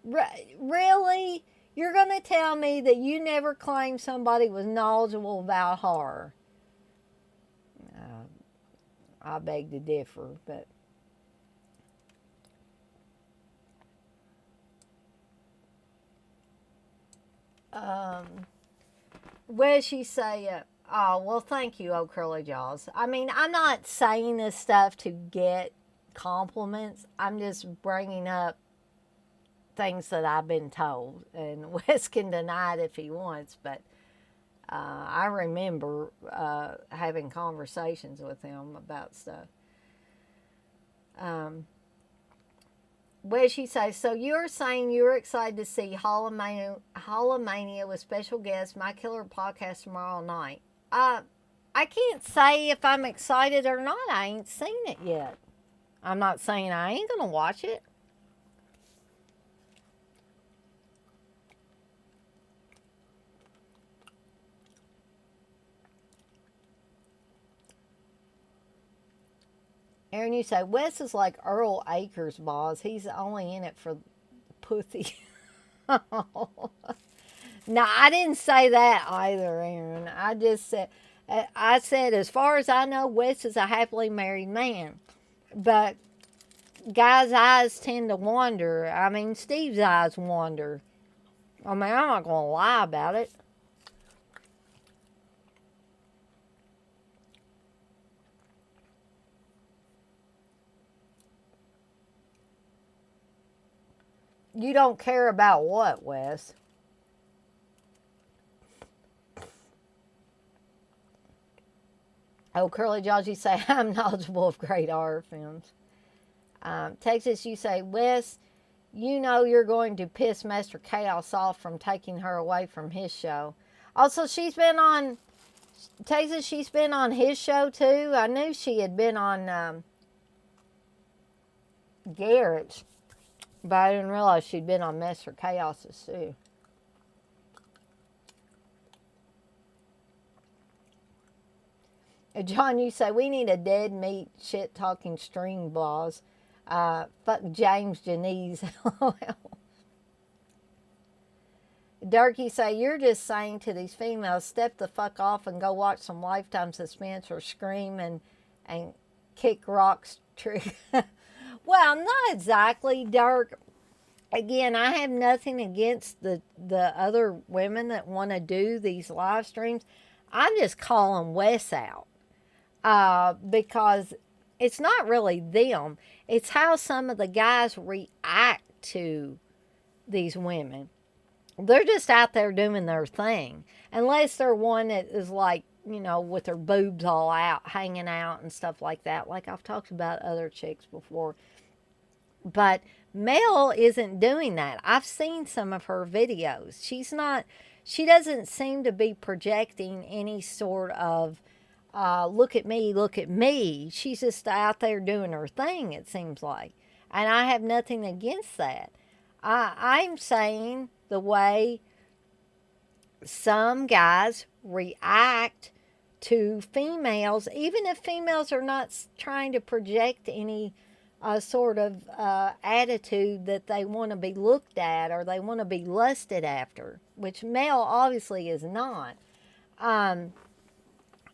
really? You're gonna tell me that you never claimed somebody was knowledgeable about horror? I beg to differ, but where she say, oh, well, thank you, oh, Curly Jaws. I mean, I'm not saying this stuff to get compliments. I'm just bringing up things that I've been told. And Wes can deny it if he wants, but I remember having conversations with him about stuff. Where she says, so you're saying you're excited to see Holomania with special guest, My Killer podcast tomorrow night. I can't say if I'm excited or not. I ain't seen it yet. I'm not saying I ain't going to watch it. Aaron, you say, Wes is like Earl Akers, boss. He's only in it for pussy. No, I didn't say that either, Aaron. I said, as far as I know, Wes is a happily married man. But guys' eyes tend to wander. I mean, Steve's eyes wander. I mean, I'm not going to lie about it. You don't care about what, Wes? Oh, Curly Jaws, you say, I'm knowledgeable of great horror films. Texas, you say, Wes, you know you're going to piss Master Chaos off from taking her away from his show. Also, she's been on, Texas, she's been on his show too. I knew she had been on Garrett's, but I didn't realize she'd been on Master Chaos's too. John, you say, we need a dead meat shit talking string boss. Fuck James Janice. Dirk, you say, you're just saying to these females, step the fuck off and go watch some Lifetime suspense or Scream and kick rocks. Well, not exactly, Dirk. Again, I have nothing against the other women that want to do these live streams. I'm just calling Wes out because it's not really them. It's how some of the guys react to these women. They're just out there doing their thing. Unless they're one that is like, you know, with their boobs all out, hanging out and stuff like that. Like I've talked about other chicks before. But Mel isn't doing that. I've seen some of her videos. She doesn't seem to be projecting any sort of, look at me, look at me. She's just out there doing her thing, it seems like. And I have nothing against that. I'm saying the way some guys react to females, even if females are not trying to project any sort of attitude that they want to be looked at or they want to be lusted after, which Mel obviously is not.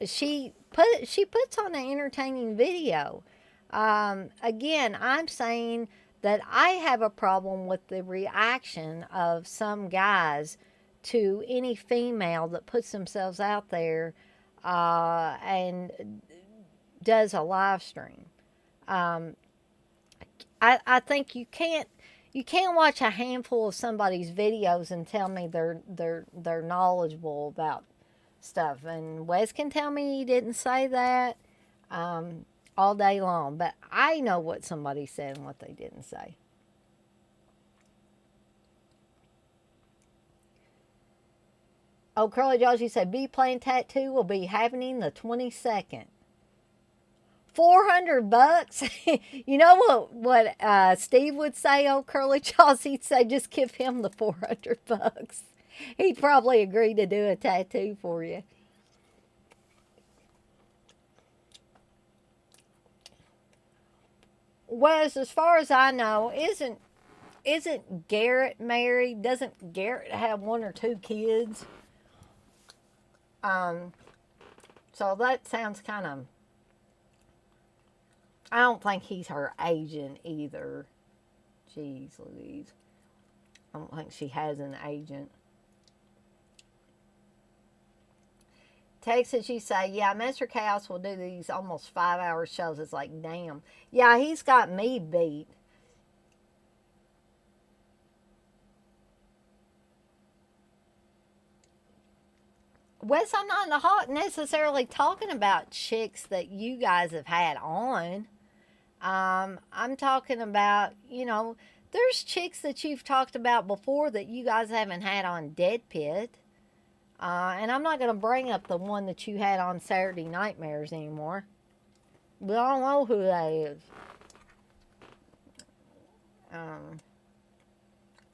She puts on an entertaining video. Again, I'm saying that I have a problem with the reaction of some guys to any female that puts themselves out there and does a live stream. I think you can't watch a handful of somebody's videos and tell me they're knowledgeable about stuff. And Wes can tell me he didn't say that all day long, but I know what somebody said and what they didn't say. Oh, Curly Josie said B-Plane Tattoo will be happening the 22nd. $400. You know what Steve would say, oh Curly Jaws? He'd say just give him the $400. He'd probably agree to do a tattoo for you. Wes, as far as I know, isn't Garrett married? Doesn't Garrett have one or two kids? So that sounds kind of... I don't think he's her agent either. Jeez Louise. I don't think she has an agent. Texas, you say, yeah, Mr. Chaos will do these almost 5-hour shows. It's like, damn. Yeah, he's got me beat. Wes, I'm not necessarily talking about chicks that you guys have had on. I'm talking about, you know, there's chicks that you've talked about before that you guys haven't had on Dead Pit. And I'm not going to bring up the one that you had on Saturday Nightmares anymore. We all know who that is. And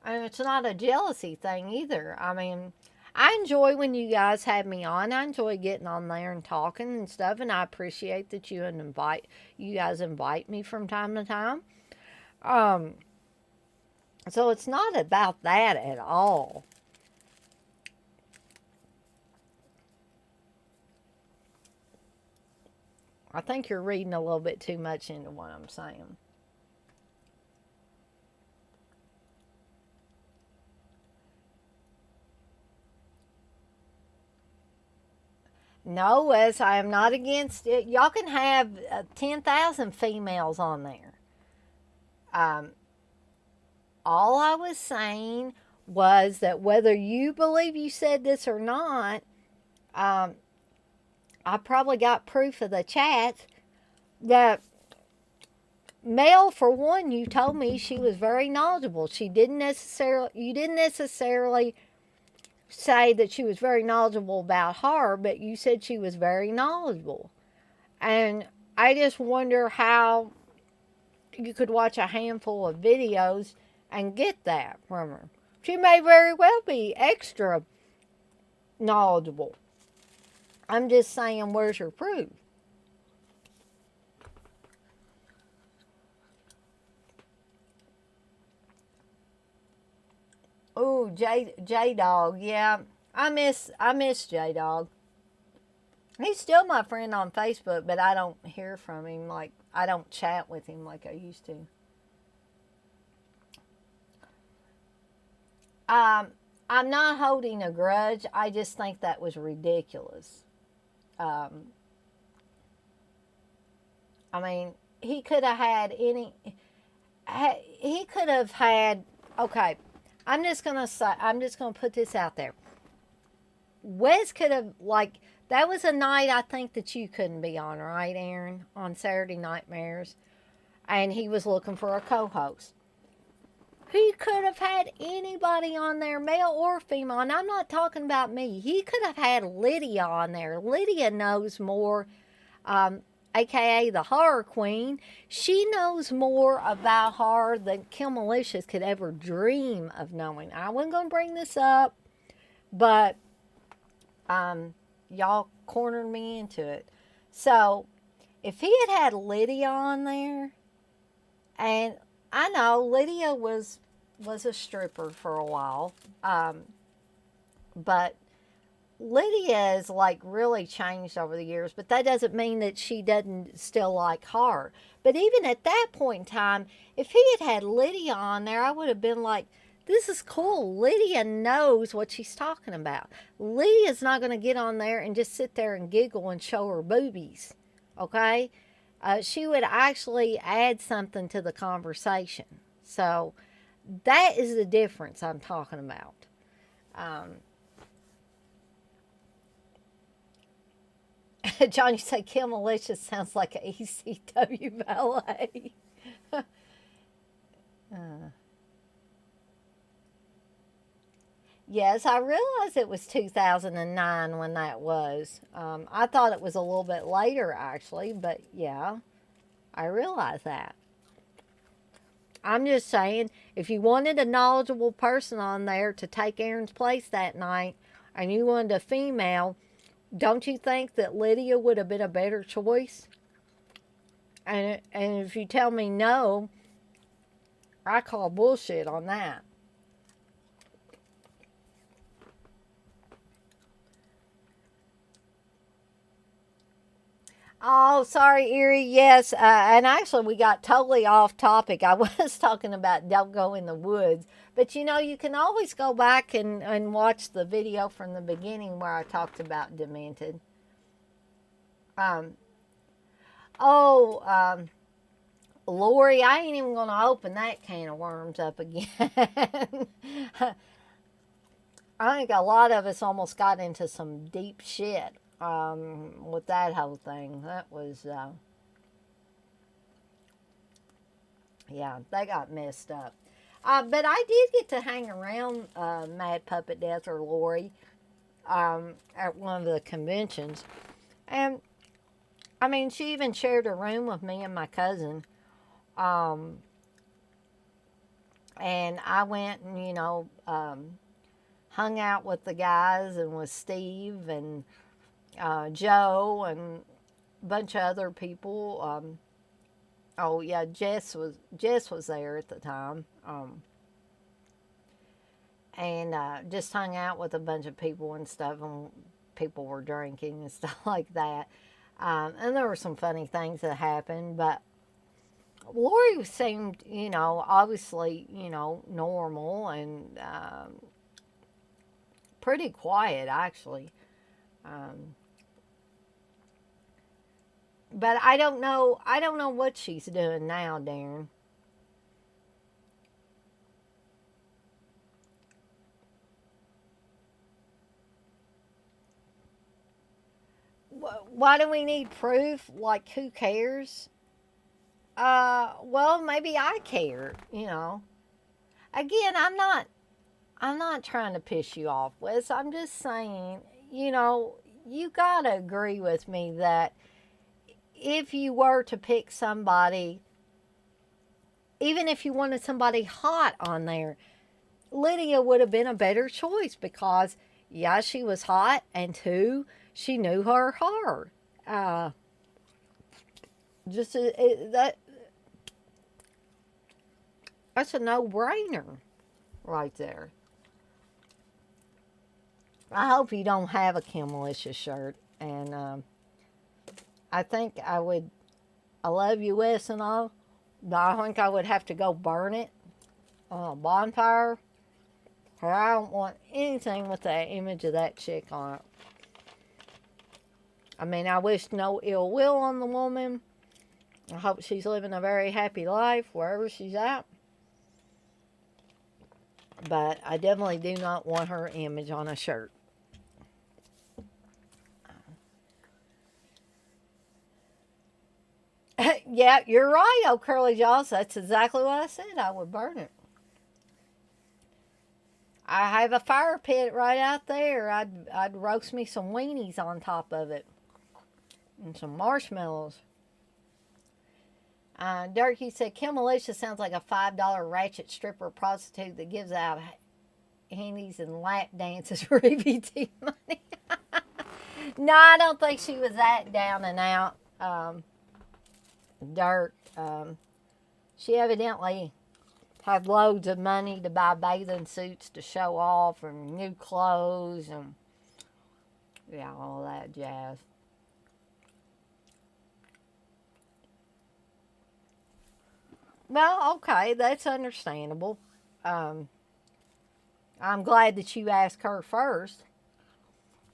it's not a jealousy thing either. I mean, I enjoy when you guys have me on. I enjoy getting on there and talking and stuff. And I appreciate that you guys invite me from time to time. So it's not about that at all. I think you're reading a little bit too much into what I'm saying. No, as I am not against it. Y'all can have 10,000 females on there. All I was saying was that whether you believe you said this or not, I probably got proof of the chat that Mel, for one, you told me she was very knowledgeable. You didn't necessarily say that she was very knowledgeable about her, but you said she was very knowledgeable. And I just wonder how you could watch a handful of videos and get that from her. She may very well be extra knowledgeable. I'm just saying, where's your proof? Oh, J Dog. Yeah, I miss J Dog. He's still my friend on Facebook, but I don't hear from him like I don't chat with him like I used to. Um, I'm not holding a grudge. I just think that was ridiculous. Um, I mean, he could have had any. He could have had. Okay, I'm just gonna put this out there. Wes could have like that was a night I think that you couldn't be on, right, Aaron, on Saturday Nightmares, and he was looking for a co-host. He could have had anybody on there, male or female, and I'm not talking about me. He could have had Lydia on there. Lydia knows more, aka the horror queen. She knows more about horror than Kim Malicious could ever dream of knowing. I wasn't going to bring this up, but y'all cornered me into it. So if he had had Lydia on there, and I know Lydia was a stripper for a while, but Lydia is like really changed over the years. But that doesn't mean that she doesn't still like horror. But even at that point in time, if he had had Lydia on there, I would have been like, this is cool. Lydia knows what she's talking about. Lydia's not going to get on there and just sit there and giggle and show her boobies. Okay? She would actually add something to the conversation. So that is the difference I'm talking about. John, you say Kim Malicious sounds like an ECW ballet. Yes, I realized it was 2009 when that was. I thought it was a little bit later, actually, but yeah, I realized that. I'm just saying, if you wanted a knowledgeable person on there to take Aaron's place that night and you wanted a female, don't you think that Lydia would have been a better choice? And if you tell me no, I call bullshit on that. Oh, sorry, Erie. Yes, and actually, we got totally off topic. I was talking about don't go in the woods, but you can always go back and watch the video from the beginning where I talked about Demented. Um, oh, Lori, I ain't even going to open that can of worms up again. I think a lot of us almost got into some deep shit with that whole thing. That was, yeah, they got messed up. But I did get to hang around Mad Puppet Death or Lori at one of the conventions. And, I mean, she even shared a room with me and my cousin. Um, and I went and, hung out with the guys and with Steve and Joe and a bunch of other people. Oh yeah, Jess was there at the time, and just hung out with a bunch of people and stuff, and people were drinking and stuff like that. And there were some funny things that happened, but Lori seemed, obviously, normal and pretty quiet actually. Um, but I don't know. I don't know what she's doing now, Darren. Why do we need proof? Like, who cares? Well, maybe I care. Again, I'm not trying to piss you off, Wes. I'm just saying, you gotta agree with me that if you were to pick somebody, even if you wanted somebody hot on there, Lydia would have been a better choice because, yeah, she was hot, and two, she knew her horror. Uh, just that's a no-brainer right there. I hope you don't have a Kim Malicious shirt. And I think I would, I love you, Wes, and all, but I think I would have to go burn it on a bonfire. Or I don't want anything with that image of that chick on it. I mean, I wish no ill will on the woman. I hope she's living a very happy life wherever she's at. But I definitely do not want her image on a shirt. Yeah, you're right, oh Curly Jaws. That's exactly what I said. I would burn it. I have a fire pit right out there. I'd roast me some weenies on top of it. And some marshmallows. Durkee said, Kim Militia sounds like a $5 ratchet stripper prostitute that gives out handies and lap dances for EBT money. No, I don't think she was that down and out. Dirk. She evidently had loads of money to buy bathing suits to show off and new clothes and yeah, all that jazz. Well, okay, that's understandable. I'm glad that you asked her first.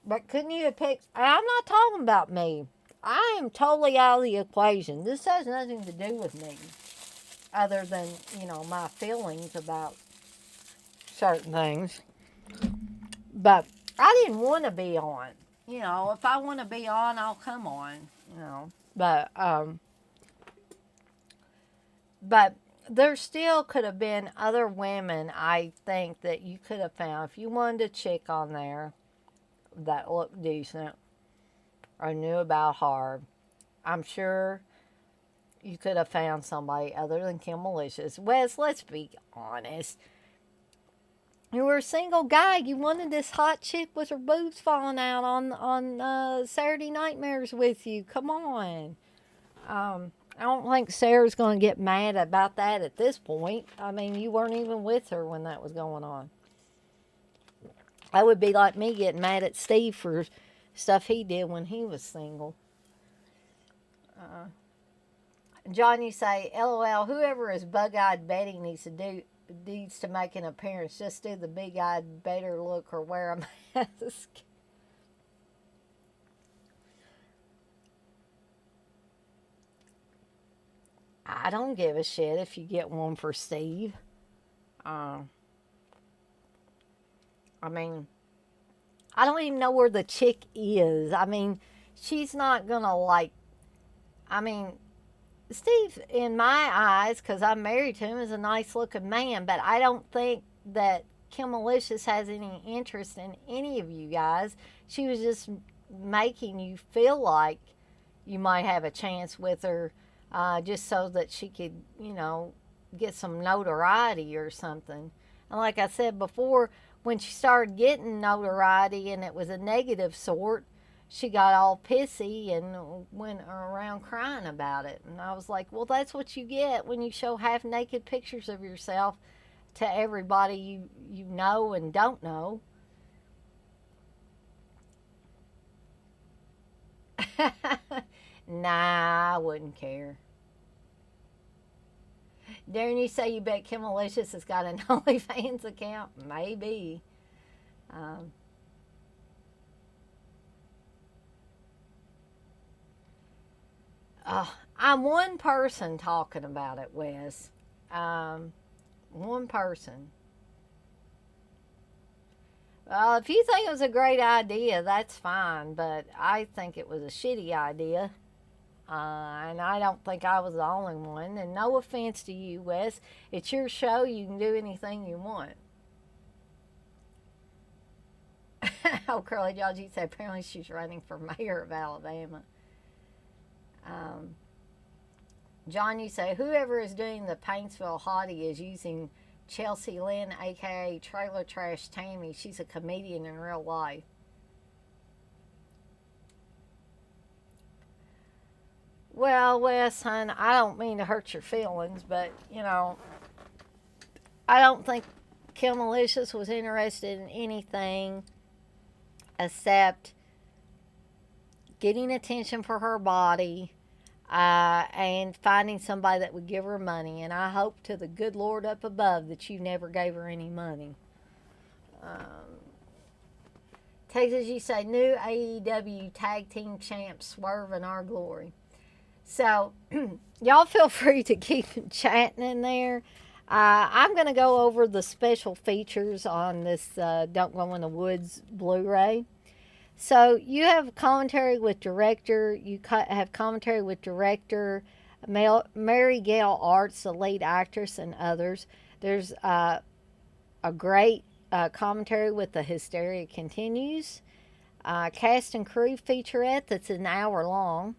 But couldn't you have picked... I'm not talking about me. I am totally out of the equation. This has nothing to do with me. Other than, you know, my feelings about certain things. But I didn't want to be on. You know, if I want to be on, I'll come on. You know. But there still could have been other women, I think, that you could have found. If you wanted a chick on there that looked decent or knew about horror, I'm sure you could have found somebody other than Kim Malicious. Wes, let's be honest. You were a single guy. You wanted this hot chick with her boobs falling out on Saturday Nightmares with you. Come on. I don't think Sarah's going to get mad about that at this point. I mean, you weren't even with her when that was going on. That would be like me getting mad at Steve for stuff he did when he was single. John, you say, LOL, whoever is bug-eyed Betty needs to make an appearance. Just do the big-eyed better look or wear a mask. I don't give a shit if you get one for Steve. I mean, I don't even know where the chick is. I mean, she's not gonna like... I mean, Steve, in my eyes, because I'm married to him, is a nice-looking man, but I don't think that Kim Malicious has any interest in any of you guys. She was just making you feel like you might have a chance with her, just so that she could, you know, get some notoriety or something. And like I said before, when she started getting notoriety and it was a negative sort, she got all pissy and went around crying about it. And I was like, well, that's what you get when you show half-naked pictures of yourself to everybody you know and don't know. Nah, I wouldn't care. Darren, you say you bet Kim Malicious has got an OnlyFans account? Maybe. Um, I'm one person talking about it, Wes. One person. Well, if you think it was a great idea, that's fine, but I think it was a shitty idea. And I don't think I was the only one. And no offense to you, Wes. It's your show. You can do anything you want. Oh, Curly Georgie said apparently she's running for mayor of Alabama. John, you say whoever is doing the Paintsville Hottie is using Chelsea Lynn, aka Trailer Trash Tammy. She's a comedian in real life. Well, Wes, hon, I don't mean to hurt your feelings, but, you know, I don't think Kim Malicious was interested in anything except getting attention for her body, and finding somebody that would give her money. And I hope to the good Lord up above that you never gave her any money. Texas, you say new AEW tag team champs Swerve and Our Glory. So y'all feel free to keep chatting in there. I'm going to go over the special features on this Don't Go in the Woods Blu-ray. So you have commentary with director. You have commentary with director Mary Gail Arts, the lead actress, and others. There's a great commentary with The Hysteria Continues. Cast and crew featurette that's an hour long.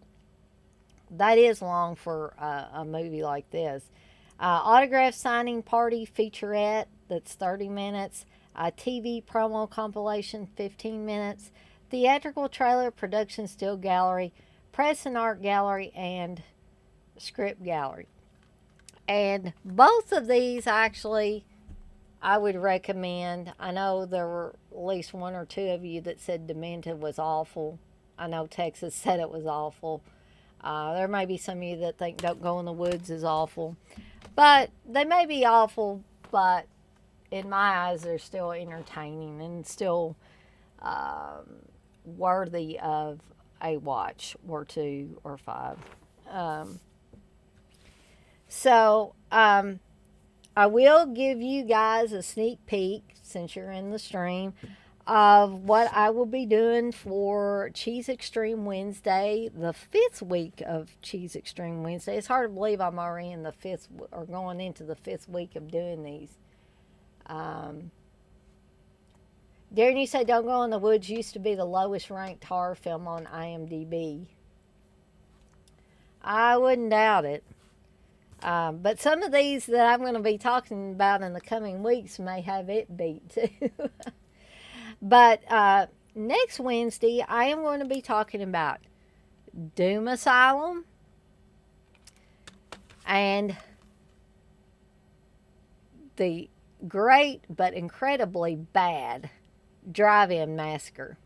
That is long for a movie like this. Autograph signing party featurette that's 30 minutes. TV promo compilation 15 minutes. Theatrical trailer production still gallery. Press and art gallery and script gallery. And both of these actually I would recommend. I know there were at least one or two of you that said Demented was awful. I know Texas said it was awful. There may be some of you that think Don't Go in the Woods is awful. But they may be awful, but in my eyes, they're still entertaining and still worthy of a watch or two or five. I will give you guys a sneak peek, since you're in the stream, of what I will be doing for Cheese Extreme Wednesday, the 5th week of Cheese Extreme Wednesday. It's hard to believe I'm already in the 5th, or going into the 5th week of doing these. Darren, you say Don't Go in the Woods used to be the lowest ranked horror film on IMDb. I wouldn't doubt it. But some of these that I'm going to be talking about in the coming weeks may have it beat too. But next Wednesday, I am going to be talking about Doom Asylum and the great but incredibly bad Drive-In Massacre.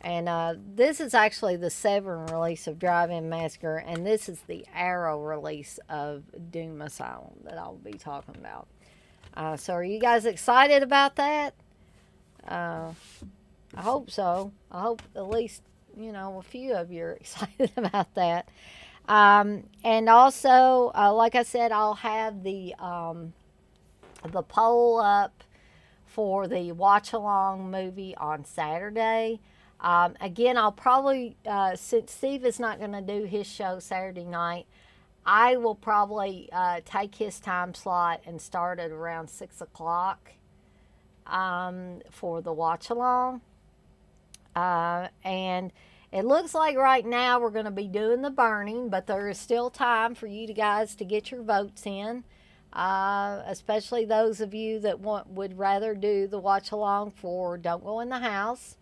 And this is actually the Severin release of Drive-In Massacre, and this is the Arrow release of Doom Asylum that I'll be talking about. So are you guys excited about that? I hope so. I hope at least, a few of you are excited about that. And also, like I said, I'll have the poll up for the watch-along movie on Saturday. Again, I'll probably, since Steve is not going to do his show Saturday night, I will probably take his time slot and start at around 6 o'clock for the watch-along. And it looks like right now we're going to be doing the burning, but there is still time for you guys to get your votes in. Especially those of you that would rather do the watch-along for Don't Go in the House.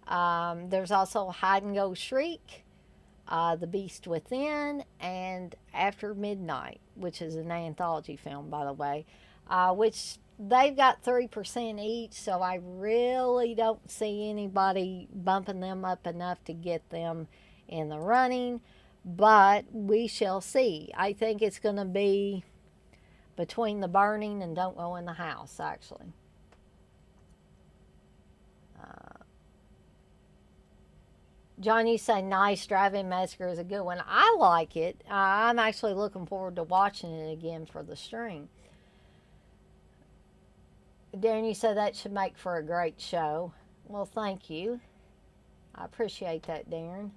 There's also Hide and Go Shriek, The Beast Within, and After Midnight, which is an anthology film, by the way, which they've got 3% each, so I really don't see anybody bumping them up enough to get them in the running, but we shall see. I think it's going to be between The Burning and Don't Go in the House, actually. John, you say nice. Drive-In Massacre is a good one. I like it. I'm actually looking forward to watching it again for the stream. Darren, you said that should make for a great show. Well, thank you. I appreciate that, Darren.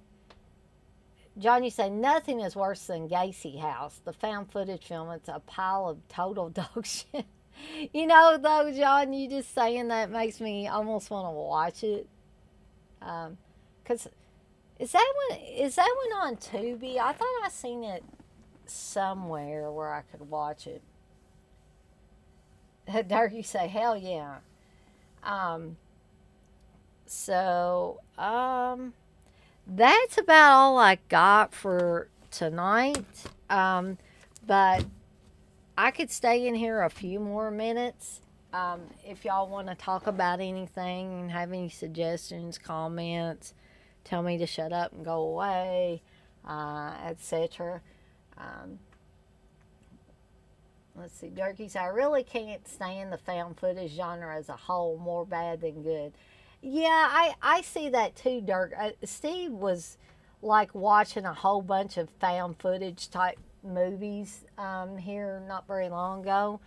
John, you say nothing is worse than Gacy House, the found footage film. It's a pile of total dog shit. Though, John, you just saying that makes me almost want to watch it. Because is that one on Tubi? I thought I seen it somewhere where I could watch it. There you say, hell yeah. That's about all I got for tonight. But I could stay in here a few more minutes. If y'all want to talk about anything and have any suggestions, comments, tell me to shut up and go away, etc. Um, let's see. Durkee said, I really can't stand the found footage genre as a whole, more bad than good. Yeah, I see that too, Dirk. Steve was like watching a whole bunch of found footage type movies here not very long ago,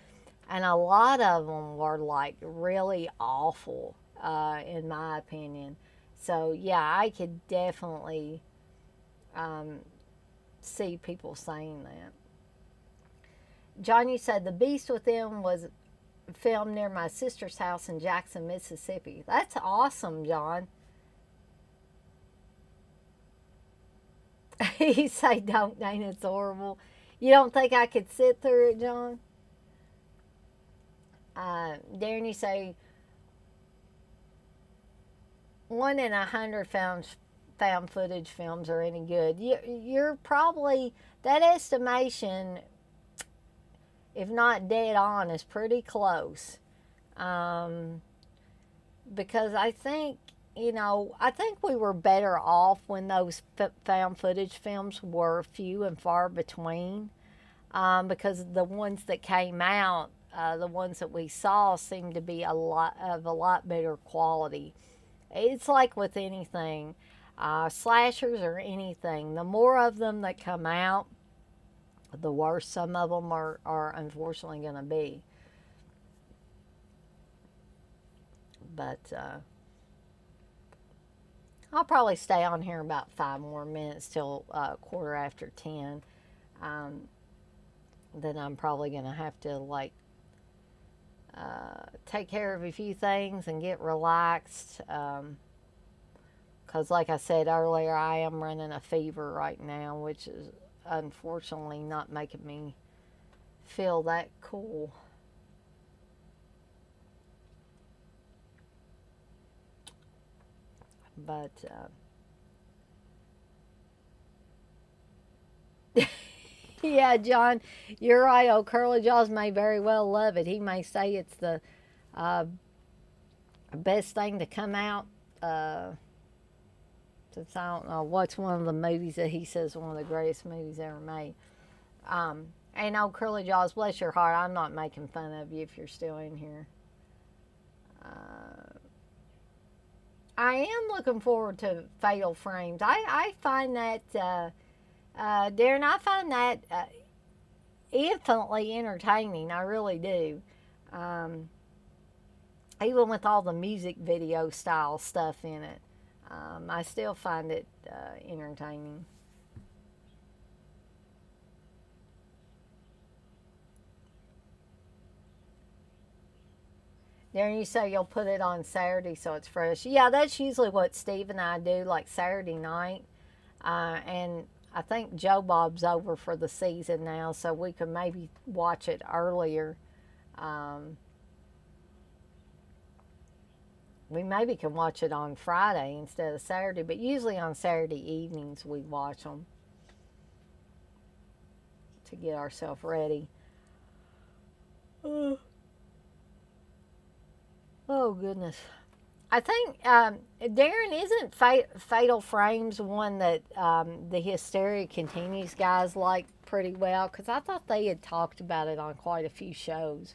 and a lot of them were like really awful, in my opinion. So yeah, I could definitely um, see people saying that. John, you said The Beast Within was filmed near my sister's house in Jackson, Mississippi. That's awesome, John. He say, "Don't, Dana. It's horrible." You don't think I could sit through it, John? Darren, you say 1 in 100 found footage films are any good. You're probably that estimation, if not dead on, is pretty close. Um, because I think we were better off when those found footage films were few and far between. Because the ones that came out, the ones that we saw, seemed to be a lot better quality. It's like with anything, slashers or anything. The more of them that come out, the worse some of them are unfortunately going to be. But I'll probably stay on here about 5 more minutes till 10:15. Um, then I'm probably going to have to take care of a few things and get relaxed. Because, like I said earlier, I am running a fever right now, which is unfortunately not making me feel that cool. But yeah, John, you're right. Oh, Curly Jaws may very well love it. He may say it's the uh, best thing to come out. Since I don't know what's one of the movies that he says one of the greatest movies ever made. And oh, Curly Jaws, bless your heart, I'm not making fun of you if you're still in here. Uh, I am looking forward to Fatal Frames. I find that, Darren, I find that infinitely entertaining. I really do. Um, Even with all the music video style stuff in it, I still find it entertaining. Darren, you say you'll put it on Saturday so it's fresh. Yeah, that's usually what Steve and I do, like Saturday night. And I think Joe Bob's over for the season now, so we could maybe watch it earlier. Um, we maybe can watch it on Friday instead of Saturday, but usually on Saturday evenings we watch them to get ourselves ready. Oh, oh goodness. I think Darren, isn't Fatal Frames one that the Hysteria Continues guys like pretty well? Because I thought they had talked about it on quite a few shows.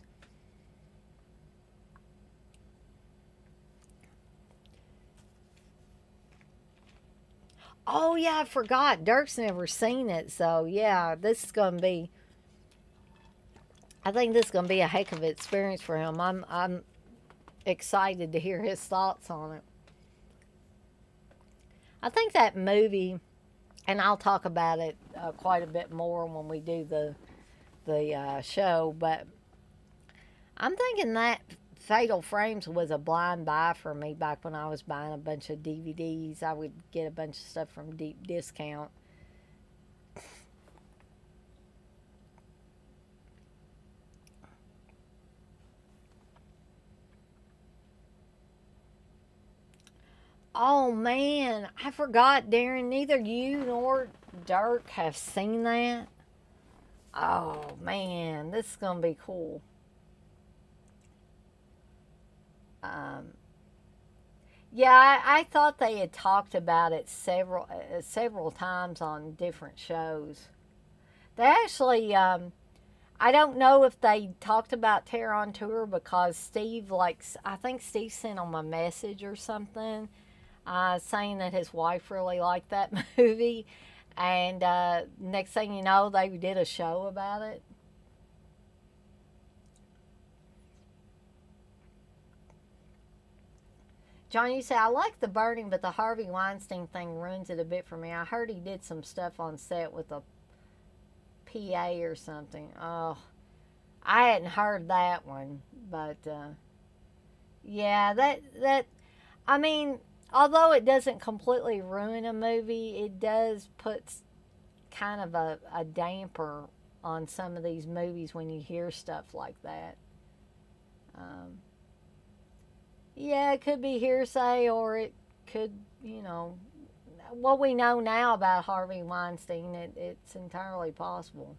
Oh yeah, I forgot. Dirk's never seen it, so yeah, this is gonna be. I think this is gonna be a heck of an experience for him. I'm excited to hear his thoughts on it. I think that movie, and I'll talk about it quite a bit more when we do the show. But I'm thinking that Fatal Frames was a blind buy for me back when I was buying a bunch of DVDs. I would get a bunch of stuff from deep discount. Oh man, I forgot, Darren. Neither you nor Dirk have seen that. Oh man, this is gonna be cool. Um, yeah, I thought they had talked about it several times on different shows. They actually, I don't know if they talked about Terror on Tour because Steve, like, I think Steve sent them a message or something saying that his wife really liked that movie. And next thing you know, they did a show about it. John, you say, I like The Burning, but the Harvey Weinstein thing ruins it a bit for me. I heard he did some stuff on set with a PA or something. Oh, I hadn't heard that one. But yeah, I mean, although it doesn't completely ruin a movie, it does put kind of a damper on some of these movies when you hear stuff like that. Um, yeah, it could be hearsay or it could, you know, what we know now about Harvey Weinstein, it's entirely possible.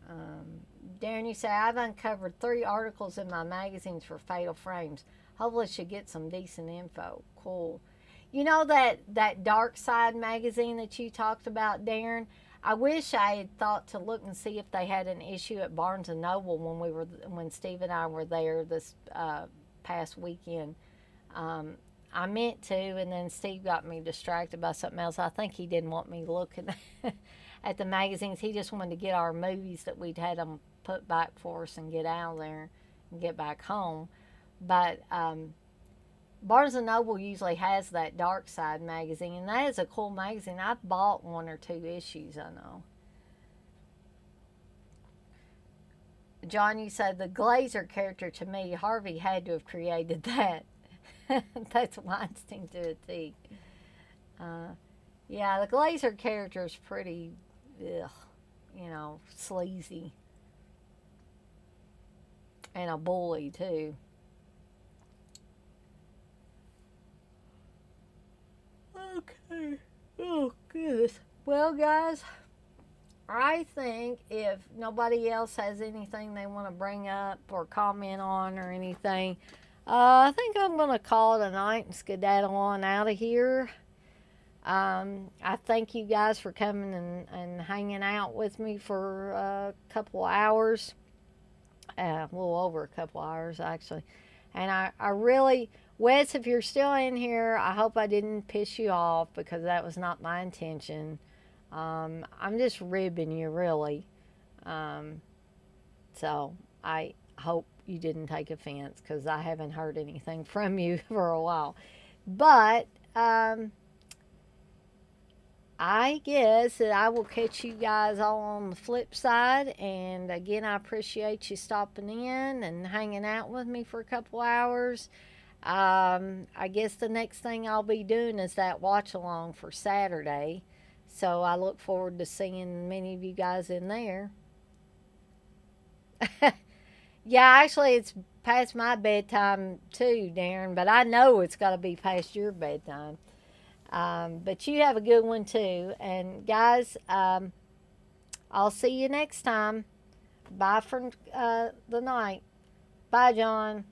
Um, Darren, you say, I've uncovered 3 articles in my magazines for Fatal Frames. Hopefully, should get some decent info. Cool. You know that Dark Side magazine that you talked about, Darren? I wish I had thought to look and see if they had an issue at Barnes and Noble when Steve and I were there this past weekend. Um, I meant to, and then Steve got me distracted by something else. I think he didn't want me looking at the magazines. He just wanted to get our movies that we'd had them put back for us and get out of there and get back home. But Barnes and Noble usually has that Dark Side magazine, and that is a cool magazine. I've bought 1 or 2 issues, I know. John, you said the Glazer character to me, Harvey had to have created that. That's Weinstein to a T. Uh, yeah, the Glazer character is pretty, ugh, sleazy. And a bully, too. Okay. Oh, goodness. Well, guys, I think if nobody else has anything they want to bring up or comment on or anything, I think I'm going to call it a night and skedaddle on out of here. I thank you guys for coming and hanging out with me for a couple hours, a little over a couple hours actually. And I really, Wes, if you're still in here, I hope I didn't piss you off because that was not my intention. I'm just ribbing you, really. Um, so I hope you didn't take offense because I haven't heard anything from you for a while. But I guess that I will catch you guys all on the flip side. And again, I appreciate you stopping in and hanging out with me for a couple hours. I guess the next thing I'll be doing is that watch along for Saturday. So I look forward to seeing many of you guys in there. Yeah, actually, it's past my bedtime too, Darren, but I know it's got to be past your bedtime. But you have a good one too. And guys, I'll see you next time. Bye for the night. Bye, John.